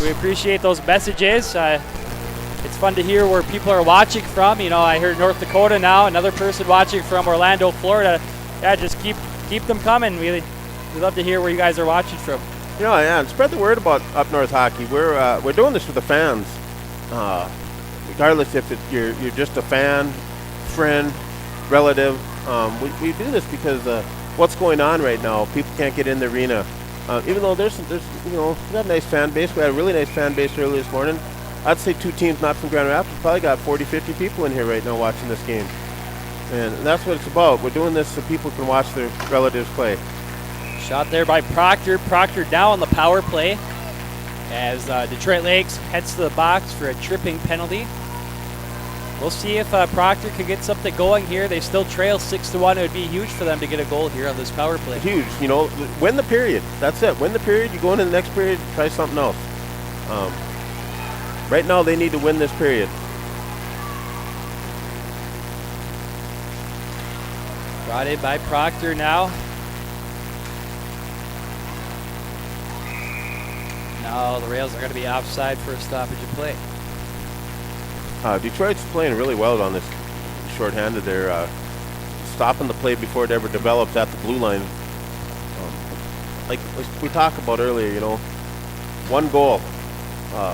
Speaker 1: We appreciate those messages. It's fun to hear where people are watching from. You know, I heard North Dakota now, another person watching from Orlando, Florida. Yeah, just keep them coming. We love to hear where you guys are watching from.
Speaker 2: You know, yeah, and spread the word about Up North Hockey. We're doing this for the fans. Regardless if you're just a fan, friend, relative. We do this because what's going on right now, people can't get in the arena. Even though there's we got a nice fan base. We had a really nice fan base early this morning. I'd say two teams not from Grand Rapids probably got 40, 50 people in here right now watching this game. And that's what it's about. We're doing this so people can watch their relatives play.
Speaker 1: Shot there by Proctor. Proctor now on the power play as Detroit Lakes heads to the box for a tripping penalty. We'll see if Proctor can get something going here. They still trail 6-1. It would be huge for them to get a goal here on this power play.
Speaker 2: Huge. You know, win the period. That's it. Win the period. You go into the next period, try something else. Right now, they need to win this period.
Speaker 1: Brought in by Proctor now. Now the rails are going to be offside for a stoppage of play.
Speaker 2: Detroit's playing really well on this shorthanded. They're stopping the play before it ever develops at the blue line. Like we talked about earlier, you know, one goal.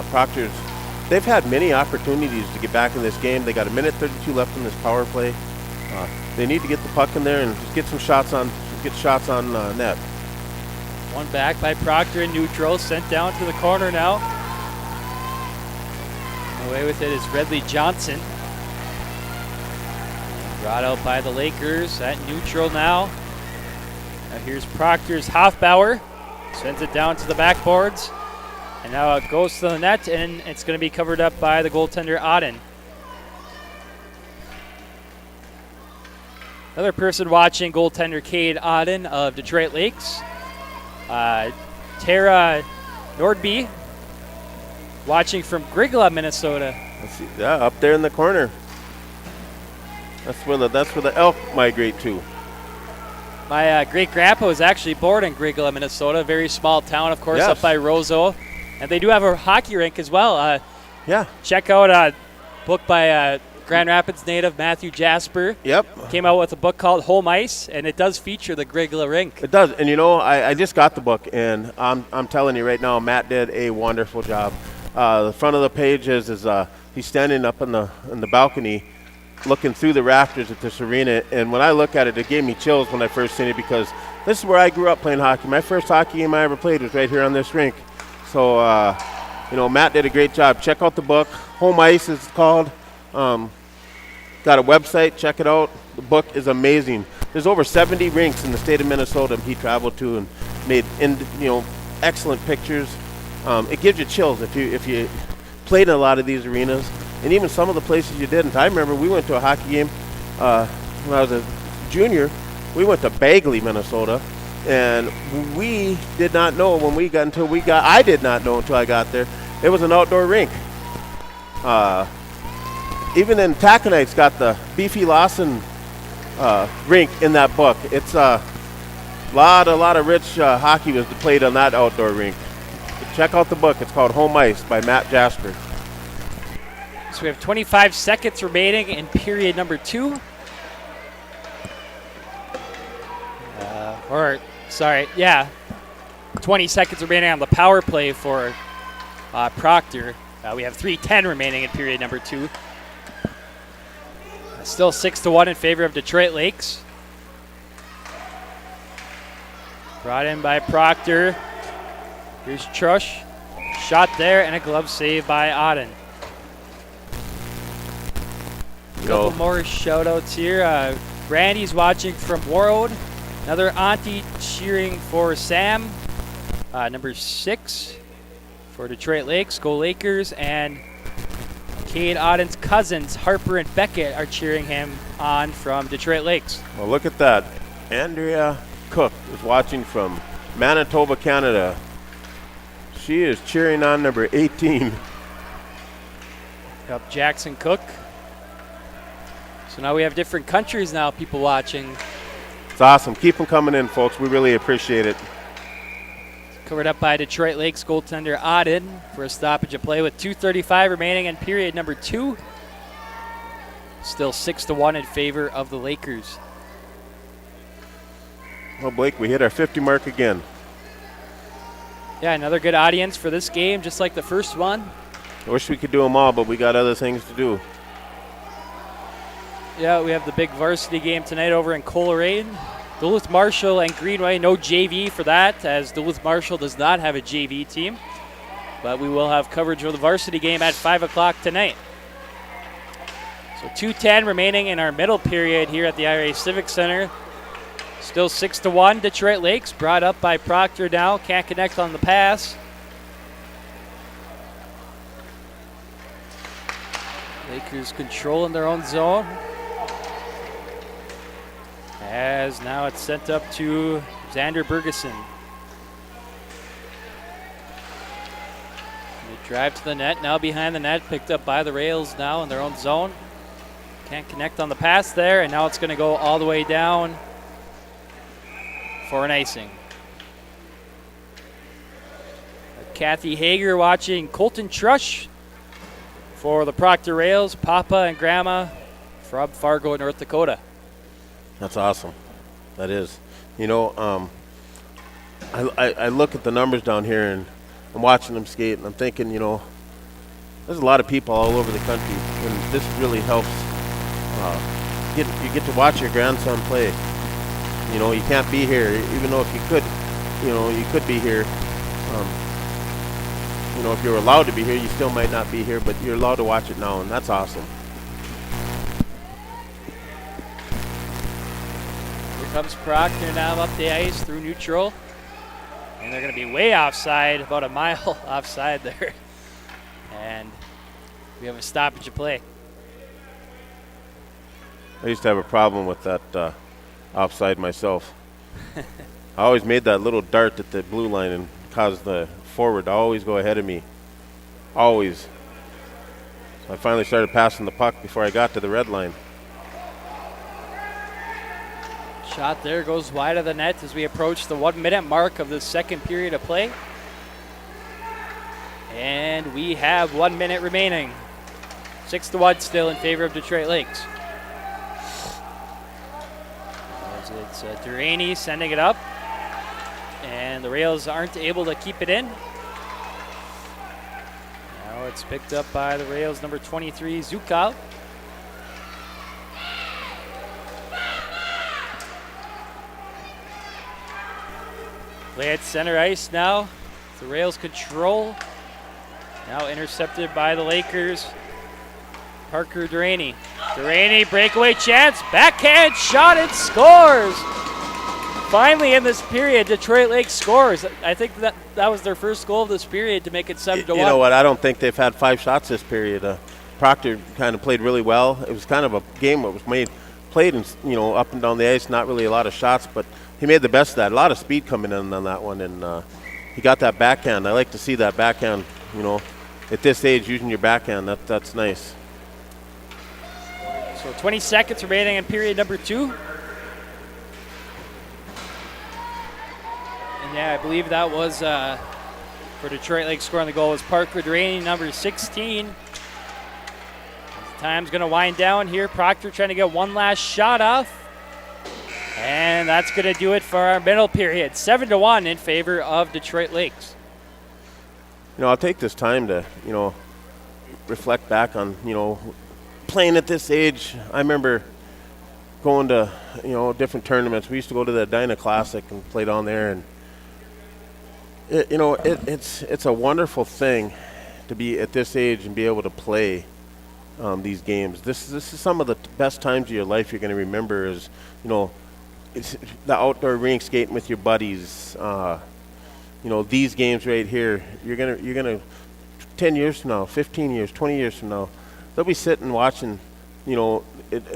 Speaker 2: Proctor's, they've had many opportunities to get back in this game. They got 1:32 left in this power play. They need to get the puck in there and just get some shots on, net.
Speaker 1: One back by Proctor in neutral, sent down to the corner now. Away with it is Redley Johnson. Brought out by the Lakers at neutral now. Now here's Proctor's Hofbauer. Sends it down to the backboards. And now it goes to the net, and it's going to be covered up by the goaltender Auden. Another person watching, goaltender Cade Auden of Detroit Lakes. Tara Nordby watching from Grigla, Minnesota.
Speaker 2: Let's see, yeah, up there in the corner. That's where the elk migrate to.
Speaker 1: My great-grandpa was actually born in Grigla, Minnesota, a very small town, of course,
Speaker 2: Yes.
Speaker 1: up by Roseau. And they do have a hockey rink as well.
Speaker 2: Yeah.
Speaker 1: Check out a book by Grand Rapids native Matthew Jasper.
Speaker 2: Yep.
Speaker 1: Came out with a book called Home Ice, and it does feature the Grigla rink.
Speaker 2: It does, and you know, I just got the book, and I'm telling you right now, Matt did a wonderful job. The front of the page is he's standing up in the balcony, looking through the rafters at this arena, and when I look at it, it gave me chills when I first seen it, because this is where I grew up playing hockey. My first hockey game I ever played was right here on this rink. So, you know, Matt did a great job. Check out the book. Home Ice is called. Got a website. Check it out. The book is amazing. There's over 70 rinks in the state of Minnesota he traveled to and made, excellent pictures. It gives you chills if you played in a lot of these arenas, and even some of the places you didn't. I remember we went to a hockey game when I was a junior. We went to Bagley, Minnesota. And we did not know I did not know until I got there, it was an outdoor rink. Even in Taconite's got the Beefy Lawson rink in that book. It's a lot of rich hockey was played on that outdoor rink. But check out the book. It's called Home Ice by Matt Jasper.
Speaker 1: So we have 25 seconds remaining in period number 2. 20 seconds remaining on the power play for Proctor. We have 3:10 remaining in period number 2. Still 6-1 in favor of Detroit Lakes. Brought in by Proctor. Here's Trush. Shot there and a glove save by Auden. A couple more shout-outs here. Brandy's watching from Warroad. Another auntie cheering for Sam. Number 6 for Detroit Lakes. Go Lakers. And Cade Auden's cousins, Harper and Beckett, are cheering him on from Detroit Lakes.
Speaker 2: Well, look at that. Andrea Cook is watching from Manitoba, Canada. She is cheering on number 18.
Speaker 1: Yep, Jackson Cook. So now we have different countries now, people watching.
Speaker 2: It's awesome. Keep them coming in, folks. We really appreciate it.
Speaker 1: Covered up by Detroit Lakes goaltender Auden for a stoppage of play with 2:35 remaining in period number 2. Still 6-1 in favor of the Lakers.
Speaker 2: Well, Blake, we hit our 50 mark again.
Speaker 1: Yeah, another good audience for this game, just like the first one.
Speaker 2: I wish we could do them all, but we got other things to do.
Speaker 1: Yeah, we have the big varsity game tonight over in Coleraine. Duluth Marshall and Greenway, no JV for that, as Duluth Marshall does not have a JV team. But we will have coverage of the varsity game at 5 o'clock tonight. So 2:10 remaining in our middle period here at the IRA Civic Center. Still 6-1, Detroit Lakes, brought up by Proctor now. Can't connect on the pass. Lakers controlling their own zone. As now it's sent up to Xander Bergeson. They drive to the net, now behind the net, picked up by the rails now in their own zone. Can't connect on the pass there, and now it's going to go all the way down for an icing. Kathy Hager watching Colton Trush for the Proctor Rails, Papa and Grandma from Fargo, North Dakota.
Speaker 2: That's awesome. That is. You know, I look at the numbers down here, and I'm watching them skate, and I'm thinking, you know, there's a lot of people all over the country, and this really helps. You get to watch your grandson play. You know, you can't be here, even though if you could, you know, you could be here. You know, if you're allowed to be here, you still might not be here, but you're allowed to watch it now, and that's awesome.
Speaker 1: Here comes Proctor now up the ice through neutral. And they're going to be way offside, about a mile offside there. And we have a stoppage of play.
Speaker 2: I used to have a problem with that offside myself. I always made that little dart at the blue line and caused the forward to always go ahead of me. Always. So I finally started passing the puck before I got to the red line.
Speaker 1: Shot there goes wide of the net as we approach the 1 minute mark of the second period of play. And we have 1 minute remaining. 6-1 still in favor of Detroit Lakes. As it's Duraney sending it up. And the Rails aren't able to keep it in. Now it's picked up by the Rails number 23, Zukal. Play at center ice now. The Rails control. Now intercepted by the Lakers. Parker Duraney. Duraney, breakaway chance. Backhand shot and scores. Finally in this period, Detroit Lakes scores. I think that was their first goal of this period to make it 7-1.
Speaker 2: You know what? I don't think they've had 5 shots this period. Proctor kind of played really well. It was kind of a game that was played in, you know, up and down the ice. Not really a lot of shots, but he made the best of that. A lot of speed coming in on that one, and he got that backhand. I like to see that backhand, you know, at this age, using your backhand. That's nice.
Speaker 1: So 20 seconds remaining in period number 2. And yeah, I believe that was for Detroit Lakes scoring the goal was Parker Duraney, number 16. Time's going to wind down here. Proctor trying to get one last shot off. And that's going to do it for our middle period. 7-1 in favor of Detroit Lakes.
Speaker 2: You know, I'll take this time to, you know, reflect back on, you know, playing at this age. I remember going to, you know, different tournaments. We used to go to the Edina Classic and play down there. And, it's a wonderful thing to be at this age and be able to play these games. This is some of the best times of your life you're going to remember is, you know, it's the outdoor rink skating with your buddies. You know, these games right here, you're gonna 10 years from now, 15 years, 20 years from now, they'll be sitting watching, you know,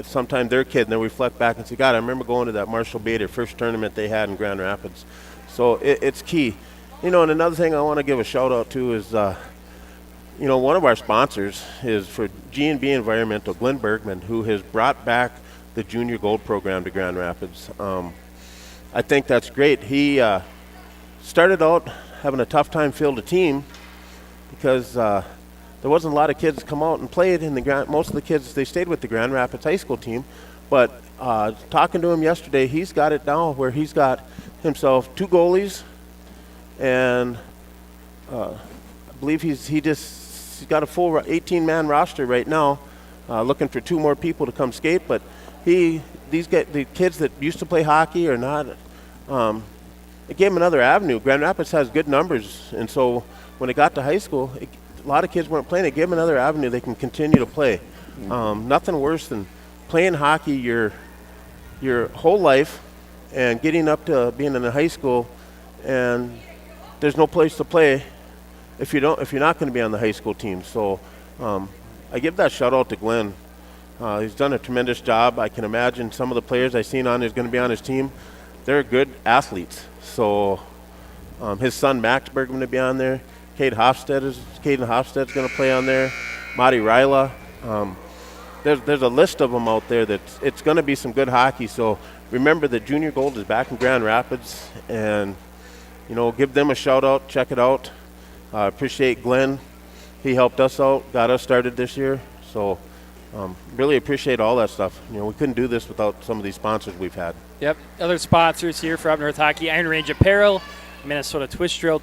Speaker 2: sometime their kid, and they'll reflect back and say, God, I remember going to that Marshall Bader first tournament they had in Grand Rapids. So it's key. You know, and another thing I want to give a shout out to is, you know, one of our sponsors is for G&B Environmental, Glenn Bergman, who has brought back the Junior Gold program to Grand Rapids. I think that's great. He started out having a tough time field a team because there wasn't a lot of kids that come out and played in the most of the kids, they stayed with the Grand Rapids high school team. But talking to him yesterday, he's got it now where he's got himself 2 goalies, and I believe he's got a full 18-man roster right now, looking for 2 more people to come skate. But the kids that used to play hockey or not, it gave them another avenue. Grand Rapids has good numbers, and so when it got to high school, a lot of kids weren't playing. It gave them another avenue they can continue to play. Nothing worse than playing hockey your whole life and getting up to being in a high school, and there's no place to play if you're not going to be on the high school team. So I give that shout out to Glenn. He's done a tremendous job. I can imagine some of the players I've seen on is going to be on his team. They're good athletes. So his son Max Bergman to be on there. Caden Hofstad's going to play on there. Marty Ryla. there's a list of them out there that it's going to be some good hockey. So remember that Junior Gold is back in Grand Rapids, and give them a shout out. Check it out. Appreciate Glenn. He helped us out, got us started this year. So really appreciate all that stuff. We couldn't do this without some of these sponsors we've had.
Speaker 1: Yep. Other sponsors here for Up North Hockey: Iron Range Apparel, Minnesota Twist Drill,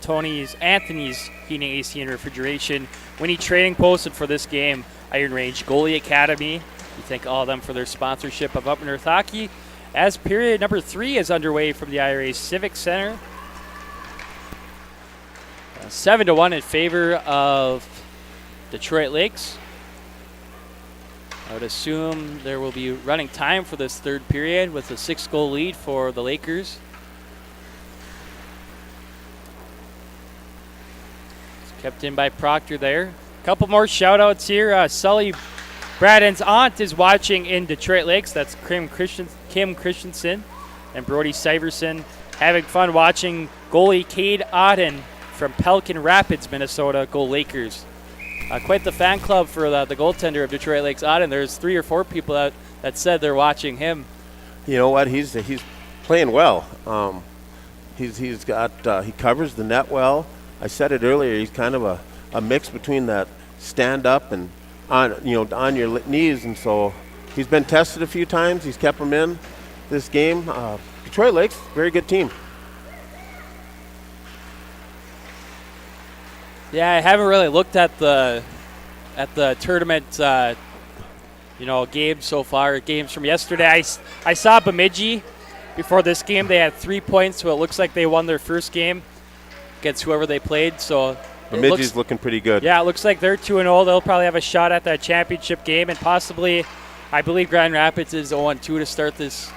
Speaker 1: Anthony's Heating, AC, and Refrigeration. Winnie Trading Post, for this game, Iron Range Goalie Academy. We thank all of them for their sponsorship of Up North Hockey. As period number 3 is underway from the IRA Civic Center. 7-1 in favor of Detroit Lakes. I would assume there will be running time for this third period with a 6-goal lead for the Lakers. It's kept in by Proctor there. A couple more shout-outs here. Sully Braden's aunt is watching in Detroit Lakes. That's Kim Christensen and Brody Syverson having fun watching goalie Cade Auden from Pelican Rapids, Minnesota, go Lakers. Quite the fan club for the goaltender of Detroit Lakes, Auden. There's 3 or 4 people that said they're watching him.
Speaker 2: You know what? He's playing well. He covers the net well. I said it earlier. He's kind of a mix between that stand up and on your knees, and so he's been tested a few times. He's kept him in this game. Detroit Lakes, very good team.
Speaker 1: Yeah, I haven't really looked at the tournament, games so far. Games from yesterday. I saw Bemidji before this game. They had 3 points, so it looks like they won their first game against whoever they played. So
Speaker 2: Bemidji's looking pretty good.
Speaker 1: Yeah, it looks like they're 2-0. They'll probably have a shot at that championship game, and possibly, I believe Grand Rapids is 0-2 to start this.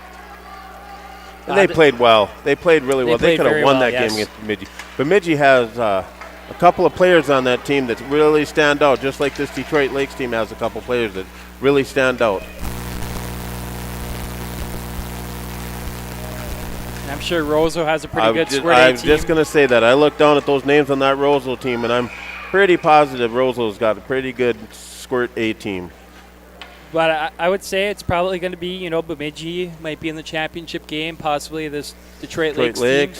Speaker 2: And they played well. They played really well. They could have won that game against Bemidji. Bemidji has a couple of players on that team that really stand out, just like this Detroit Lakes team has a couple players that really stand out.
Speaker 1: I'm sure Roseau has a pretty good Squirt
Speaker 2: I
Speaker 1: team.
Speaker 2: was just going to say that. I looked down at those names on that Roseau team, and I'm pretty positive Roseau's got a pretty good Squirt A team.
Speaker 1: But I would say it's probably going to be, Bemidji might be in the championship game, possibly this Detroit Lakes team.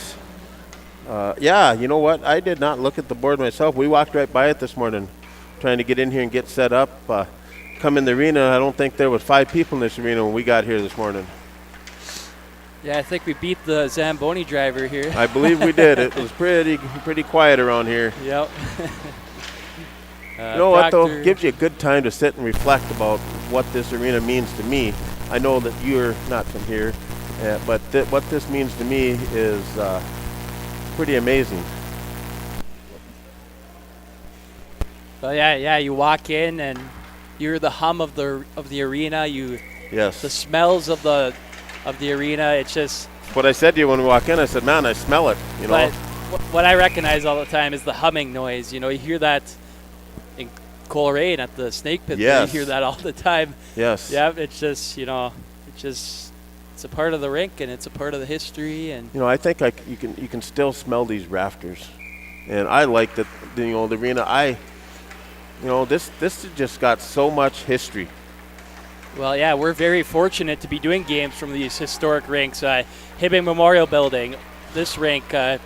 Speaker 2: Yeah, you know what? I did not look at the board myself. We walked right by it this morning, trying to get in here and get set up. Come in the arena. I don't think there was 5 people in this arena when we got here this morning.
Speaker 1: Yeah, I think we beat the Zamboni driver here.
Speaker 2: I believe we did. It was pretty quiet around here.
Speaker 1: Yep.
Speaker 2: You know what, though? Gives you a good time to sit and reflect about what this arena means to me. I know that you're not from here, but what this means to me is pretty amazing.
Speaker 1: Well, yeah. You walk in and you hear the hum of the arena.
Speaker 2: Yes.
Speaker 1: The smells of the arena. It's just
Speaker 2: what I said to you when we walk in. I said, "Man, I smell it."
Speaker 1: But what I recognize all the time is the humming noise. You hear that in Coleraine at the Snake Pit.
Speaker 2: Yes.
Speaker 1: You hear that all the time.
Speaker 2: Yes.
Speaker 1: Yeah. It's just it's a part of the rink and it's a part of the history. And
Speaker 2: I think you can still smell these rafters, and I like that. The arena. This has just got so much history.
Speaker 1: Well, yeah, we're very fortunate to be doing games from these historic rinks. Hibbing Memorial Building, this rink. The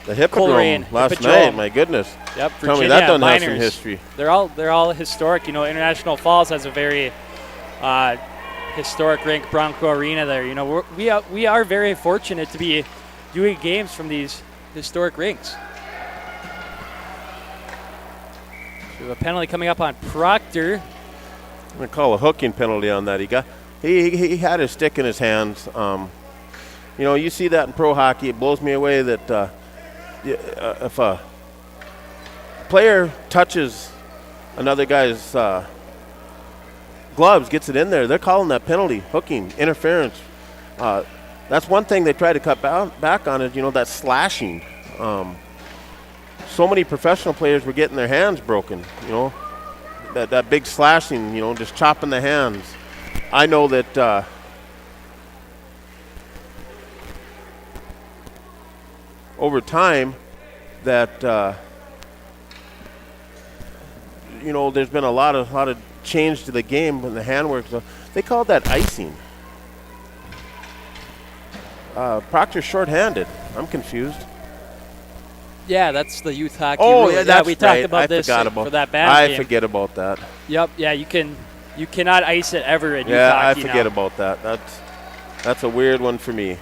Speaker 2: Hippodrome last night, my goodness.
Speaker 1: Yep, Virginia,
Speaker 2: Tell me that doesn't
Speaker 1: Miners.
Speaker 2: have some history.
Speaker 1: They're all historic. International Falls has a very historic rink, Bronco Arena there. We are very fortunate to be doing games from these historic rinks. We have a penalty coming up on Proctor.
Speaker 2: I'm going to call a hooking penalty on that. He had his stick in his hands. You see that in pro hockey. It blows me away that if a player touches another guy's gloves, gets it in there, they're calling that penalty, hooking, interference. That's one thing they try to cut back on is, that slashing. So many professional players were getting their hands broken, that big slashing, just chopping the hands. I know that over time that there's been a lot of changed the game when the handwork. So they called that icing. Proctor's shorthanded. I'm confused.
Speaker 1: Yeah, that's the youth hockey
Speaker 2: Oh,
Speaker 1: rule.
Speaker 2: yeah, that's
Speaker 1: we talked
Speaker 2: right.
Speaker 1: about
Speaker 2: I
Speaker 1: this
Speaker 2: forgot about
Speaker 1: for that band
Speaker 2: I
Speaker 1: game.
Speaker 2: forget about that.
Speaker 1: Yep, yeah, you cannot ice it ever in youth
Speaker 2: Yeah,
Speaker 1: hockey
Speaker 2: I forget
Speaker 1: now.
Speaker 2: about that. That's a weird one for me.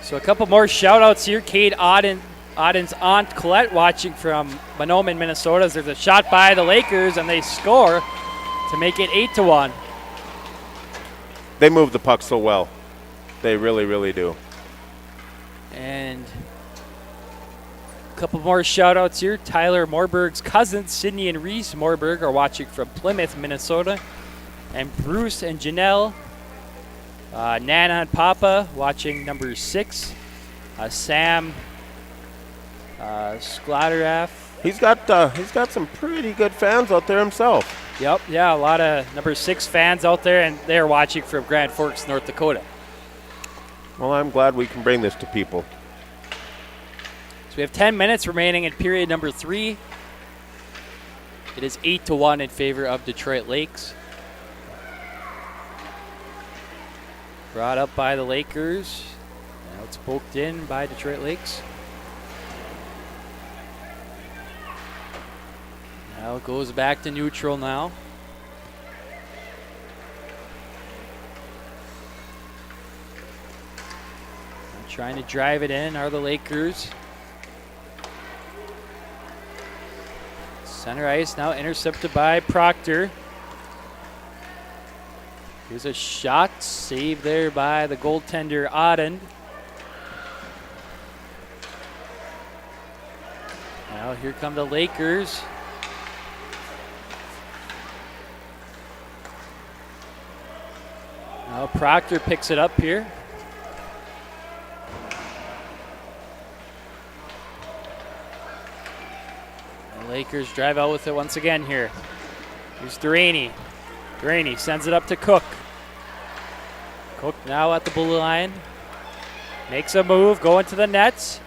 Speaker 1: So a couple more shout-outs here. Cade Auden's aunt Colette watching from Mahnomen, Minnesota. There's a shot by the Lakers, and they score to make it 8-1.
Speaker 2: They move the puck so well. They really, really do.
Speaker 1: And a couple more shout-outs here. Tyler Morberg's cousins, Sydney and Reese Morberg, are watching from Plymouth, Minnesota. And Bruce and Janelle, Nana and Papa watching number 6. Sam Skladeraff.
Speaker 2: He's got some pretty good fans out there himself.
Speaker 1: Yep, yeah, a lot of number 6 fans out there, and they're watching from Grand Forks, North Dakota.
Speaker 2: Well, I'm glad we can bring this to people.
Speaker 1: So we have 10 minutes remaining in period number 3. It is 8-1 in favor of Detroit Lakes. Brought up by the Lakers. Now it's poked in by Detroit Lakes. Now it goes back to neutral now. And trying to drive it in are the Lakers. Center ice now intercepted by Proctor. Here's a shot saved there by the goaltender Auden. Now here come the Lakers. Now Proctor picks it up here. The Lakers drive out with it once again here. Here's Duraney. Duraney sends it up to Cook. Cook now at the blue line. Makes a move, going to the nets.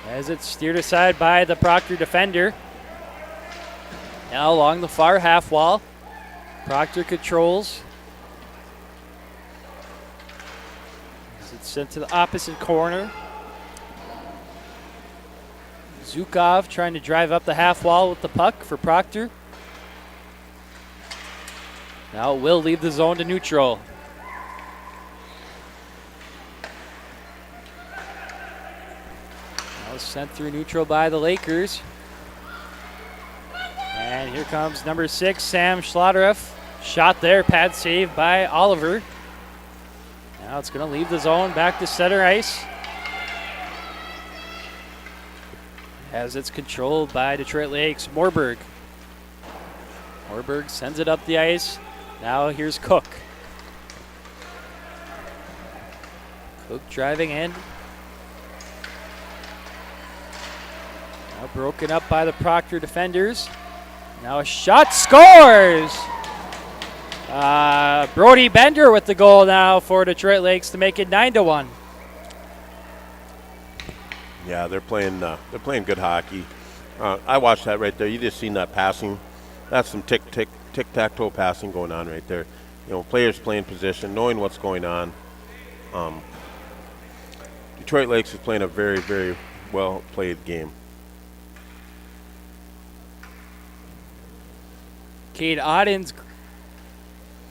Speaker 1: As it's steered aside by the Proctor defender. Now along the far half wall. Proctor controls. As it's sent to the opposite corner. Zukov trying to drive up the half wall with the puck for Proctor. Now it will leave the zone to neutral. Now sent through neutral by the Lakers. And here comes number 6, Sam Schladereff. Shot there, pad save by Oliver. Now it's going to leave the zone back to center ice. As it's controlled by Detroit Lakes, Morberg. Morberg sends it up the ice. Now here's Cook. Cook driving in. Now broken up by the Proctor defenders. Now a shot, scores! Brody Bender with the goal now for Detroit Lakes to make it 9-1.
Speaker 2: Yeah, they're playing good hockey. I watched that right there. You just seen that passing. That's some tic-tac-toe passing going on right there. You know, players playing position, knowing what's going on. Detroit Lakes is playing a very, very well-played game.
Speaker 1: Cade Auden's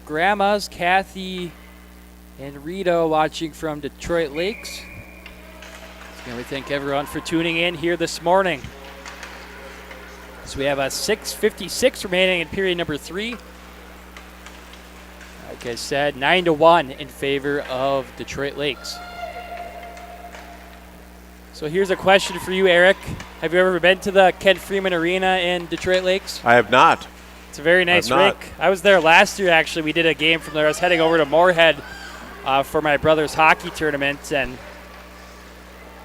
Speaker 1: grandmas, Kathy and Rita, watching from Detroit Lakes. And we thank everyone for tuning in here this morning. So we have a 6:56 remaining in period number 3. Like I said, 9-1 in favor of Detroit Lakes. So here's a question for you, Eric. Have you ever been to the Kent Freeman Arena in Detroit Lakes?
Speaker 2: I have not.
Speaker 1: It's a very nice rink. I was there last year, actually. We did a game from there. I was heading over to Moorhead for my brother's hockey tournament, and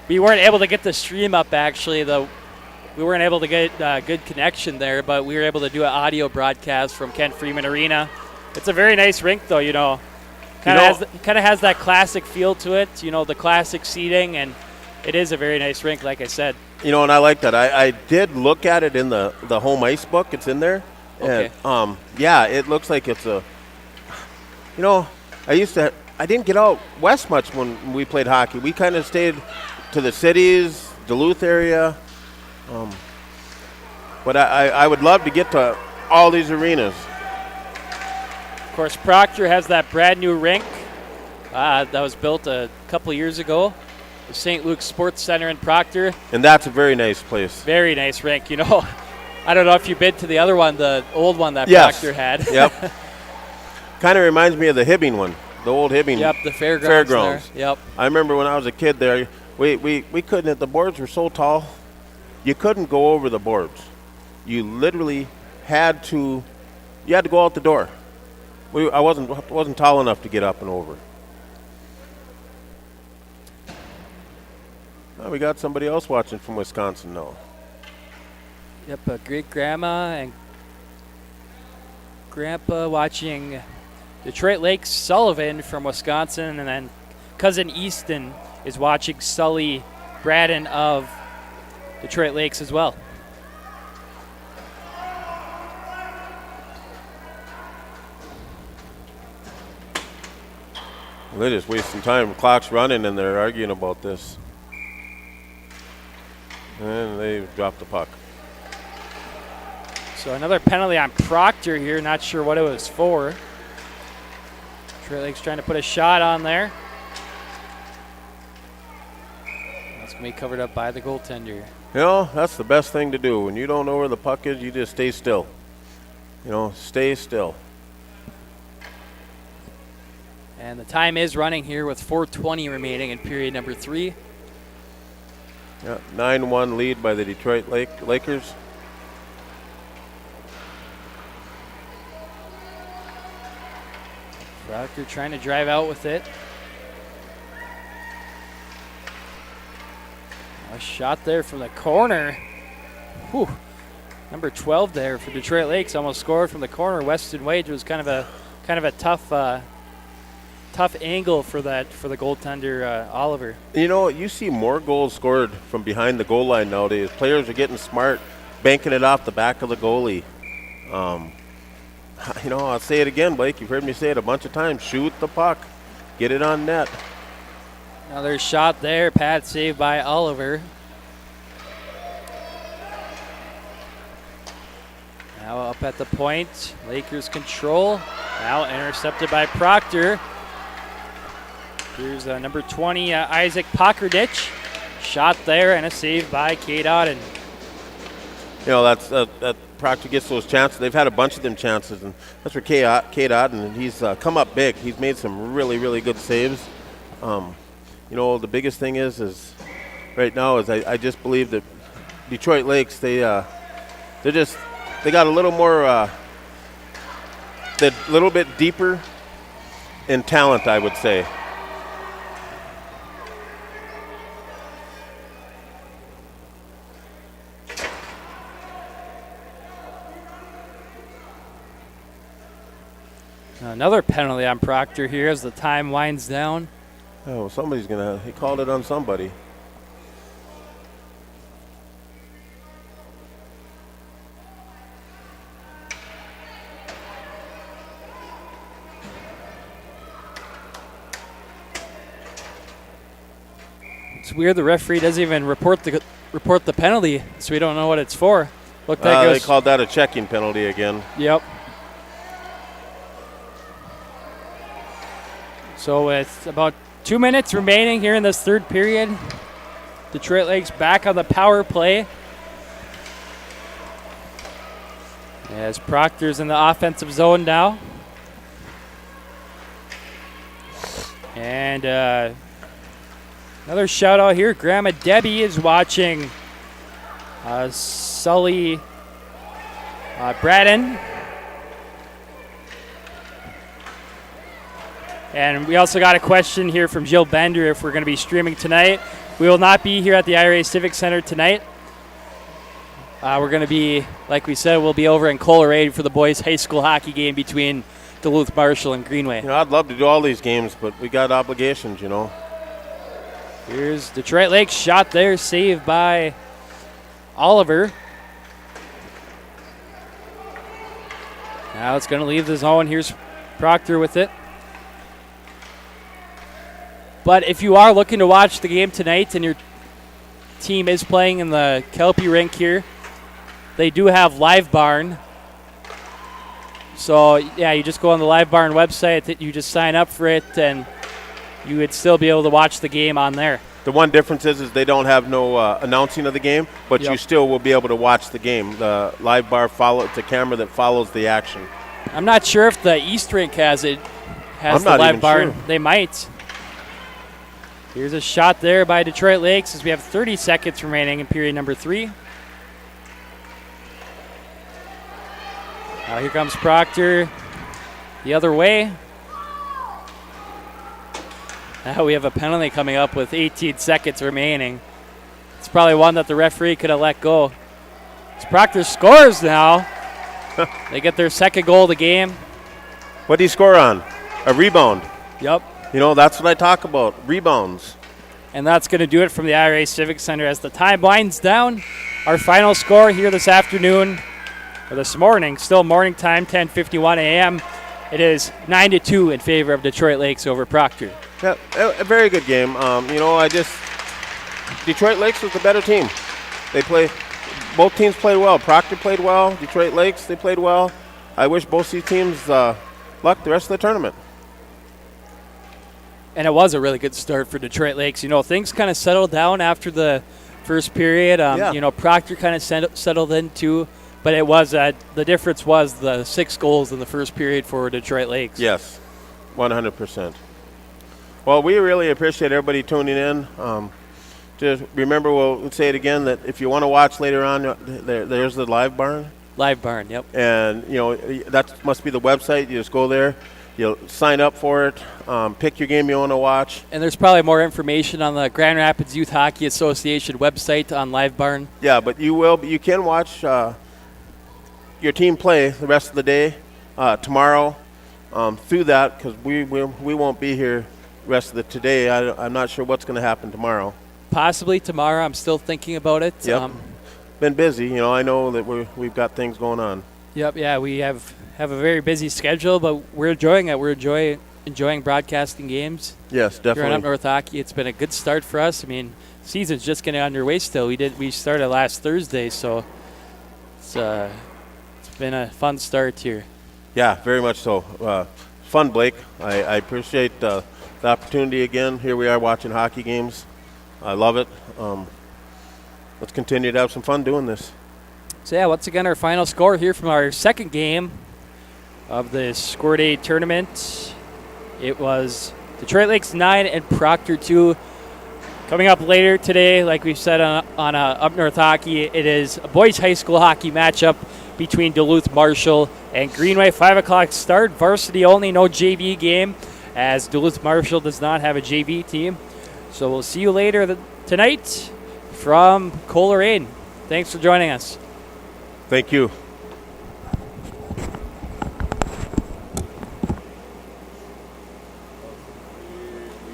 Speaker 1: we weren't able to get the stream up, actually. We weren't able to get a good connection there, but we were able to do an audio broadcast from Kent Freeman Arena. It's a very nice rink, though, you know. Kind of has that classic feel to it, you know, the classic seating, and it is a very nice rink, like I said.
Speaker 2: You know, and I like that. I did look at it in the home ice book. It's in there.
Speaker 1: Okay.
Speaker 2: And yeah, it looks like it's a. You know, I didn't get out west much when we played hockey. We kind of stayed to the cities, Duluth area. But I would love to get to all these arenas.
Speaker 1: Of course, Proctor has that brand new rink that was built a couple years ago. The St. Luke's Sports Center in Proctor.
Speaker 2: And that's a very nice place.
Speaker 1: Very nice rink. You know, I don't know if you've been to the other one, the old one that
Speaker 2: Yes.
Speaker 1: Proctor had.
Speaker 2: Yep. Kind of reminds me of the Hibbing one, the old Hibbing.
Speaker 1: Yep, the fairgrounds.
Speaker 2: Fairgrounds.
Speaker 1: There. Yep.
Speaker 2: I remember when I was a kid there, we couldn't, the boards were so tall, you couldn't go over the boards. You literally had to go out the door. I wasn't tall enough to get up and over. Oh, we got somebody else watching from Wisconsin now.
Speaker 1: Yep, a great-grandma and grandpa watching Detroit Lakes Sullivan from Wisconsin, and then cousin Easton is watching Sully Braden of Detroit Lakes as well.
Speaker 2: They're just wasting time. The clock's running and they're arguing about this. And they dropped the puck.
Speaker 1: So another penalty on Proctor here. Not sure what it was for. Detroit Lakes trying to put a shot on there. That's going to be covered up by the goaltender.
Speaker 2: You know, that's the best thing to do. When you don't know where the puck is, you just stay still. You know, stay still.
Speaker 1: And the time is running here with 4:20 remaining in period number 3.
Speaker 2: Yeah, 9-1 lead by the Detroit Lakers.
Speaker 1: Proctor trying to drive out with it. A shot there from the corner. Whew. Number 12 there for Detroit Lakes almost scored from the corner. Weston Wade was kind of a tough angle for the goaltender Oliver.
Speaker 2: You know, you see more goals scored from behind the goal line nowadays. Players are getting smart, banking it off the back of the goalie. You know, I'll say it again, Blake. You've heard me say it a bunch of times. Shoot the puck. Get it on net.
Speaker 1: Another shot there. Pad saved by Oliver. Now up at the point. Lakers control. Now intercepted by Proctor. Here's number 20, Isaac Pockerdich. Shot there and a save by Cade Auden.
Speaker 2: You know, that Proctor gets those chances. They've had a bunch of them chances, and that's where Cade Auden, and he's come up big. He's made some really, really good saves. You know, the biggest thing is right now is I just believe that Detroit Lakes, they got a little more, they're a little bit deeper in talent, I would say.
Speaker 1: Another penalty on Proctor here as the time winds down.
Speaker 2: Oh, somebody's he called it on somebody.
Speaker 1: It's weird the referee doesn't even report the penalty, so we don't know what it's for. Look, that
Speaker 2: They
Speaker 1: goes.
Speaker 2: called that a checking penalty again.
Speaker 1: Yep. So with about 2 minutes remaining here in this third period, Detroit Lakes back on the power play. As Proctor's in the offensive zone now. And another shout out here. Grandma Debbie is watching Sully Braden. And we also got a question here from Jill Bender if we're going to be streaming tonight. We will not be here at the IRA Civic Center tonight. We're going to be, like we said, we'll be over in Colorado for the boys' high school hockey game between Duluth, Marshall, and Greenway.
Speaker 2: You know, I'd love to do all these games, but we got obligations, you know.
Speaker 1: Here's Detroit Lakes shot there, saved by Oliver. Now it's going to leave the zone. Here's Proctor with it. But if you are looking to watch the game tonight and your team is playing in the Kelpie rink here, they do have Live Barn. So, yeah, you just go on the Live Barn website, you just sign up for it, and you would still be able to watch the game on there.
Speaker 2: The one difference is they don't have no announcing of the game, but
Speaker 1: Yep.
Speaker 2: you still will be able to watch the game. The Live Bar it's a camera that follows the action.
Speaker 1: I'm not sure if the East rink has it.
Speaker 2: I'm
Speaker 1: The
Speaker 2: not
Speaker 1: Live
Speaker 2: even
Speaker 1: Barn.
Speaker 2: sure.
Speaker 1: They might. Here's a shot there by Detroit Lakes as we have 30 seconds remaining in period number 3. Now here comes Proctor the other way. Now we have a penalty coming up with 18 seconds remaining. It's probably one that the referee could have let go. As Proctor scores now. They get their second goal of the game.
Speaker 2: What did he score on? A rebound.
Speaker 1: Yep.
Speaker 2: You know, that's what I talk about, rebounds.
Speaker 1: And that's going to do it from the IRA Civic Center as the time winds down. Our final score here this afternoon, or this morning, still morning time, 10:51 a.m. It is 9-2 in favor of Detroit Lakes over Proctor.
Speaker 2: Yeah, a very good game. Detroit Lakes was the better team. Both teams played well. Proctor played well. Detroit Lakes, they played well. I wish both these teams luck the rest of the tournament.
Speaker 1: And it was a really good start for Detroit Lakes. You know, things kind of settled down after the first period.
Speaker 2: Yeah.
Speaker 1: You know, Proctor kind of settled in too. But it was the difference was the 6 goals in the first period for Detroit Lakes.
Speaker 2: Yes, 100%. Well, we really appreciate everybody tuning in. Just remember, we'll say it again, that if you want to watch later on, there's the Live Barn.
Speaker 1: Live Barn, yep.
Speaker 2: And, you know, that must be the website. You just go there. You'll sign up for it. Pick your game you want to watch.
Speaker 1: And there's probably more information on the Grand Rapids Youth Hockey Association website on Live Barn.
Speaker 2: Yeah, but you can watch your team play the rest of the day tomorrow through that, because we won't be here the rest of the today. I'm not sure what's going to happen tomorrow.
Speaker 1: Possibly tomorrow. I'm still thinking about it.
Speaker 2: Yep. Been busy. You know, I know that we've got things going on.
Speaker 1: Yep. Yeah, we have a very busy schedule, but we're enjoying it. We're enjoying broadcasting games.
Speaker 2: Yes,
Speaker 1: Here on
Speaker 2: definitely.
Speaker 1: Up North Hockey, it's been a good start for us. I mean, season's just getting underway still. We started last Thursday, so it's been a fun start here.
Speaker 2: Yeah, very much so. Fun, Blake. I appreciate the opportunity again. Here we are watching hockey games. I love it. Let's continue to have some fun doing this.
Speaker 1: So, yeah, once again, our final score here from our second game of the Squirt A tournament. It was Detroit Lakes 9 and Proctor 2. Coming up later today, like we said on Up North Hockey, it is a boys high school hockey matchup between Duluth Marshall and Greenway. 5 o'clock start, varsity only, no JV game, as Duluth Marshall does not have a JV team. So we'll see you later tonight from Coleraine. Thanks for joining us.
Speaker 2: Thank you.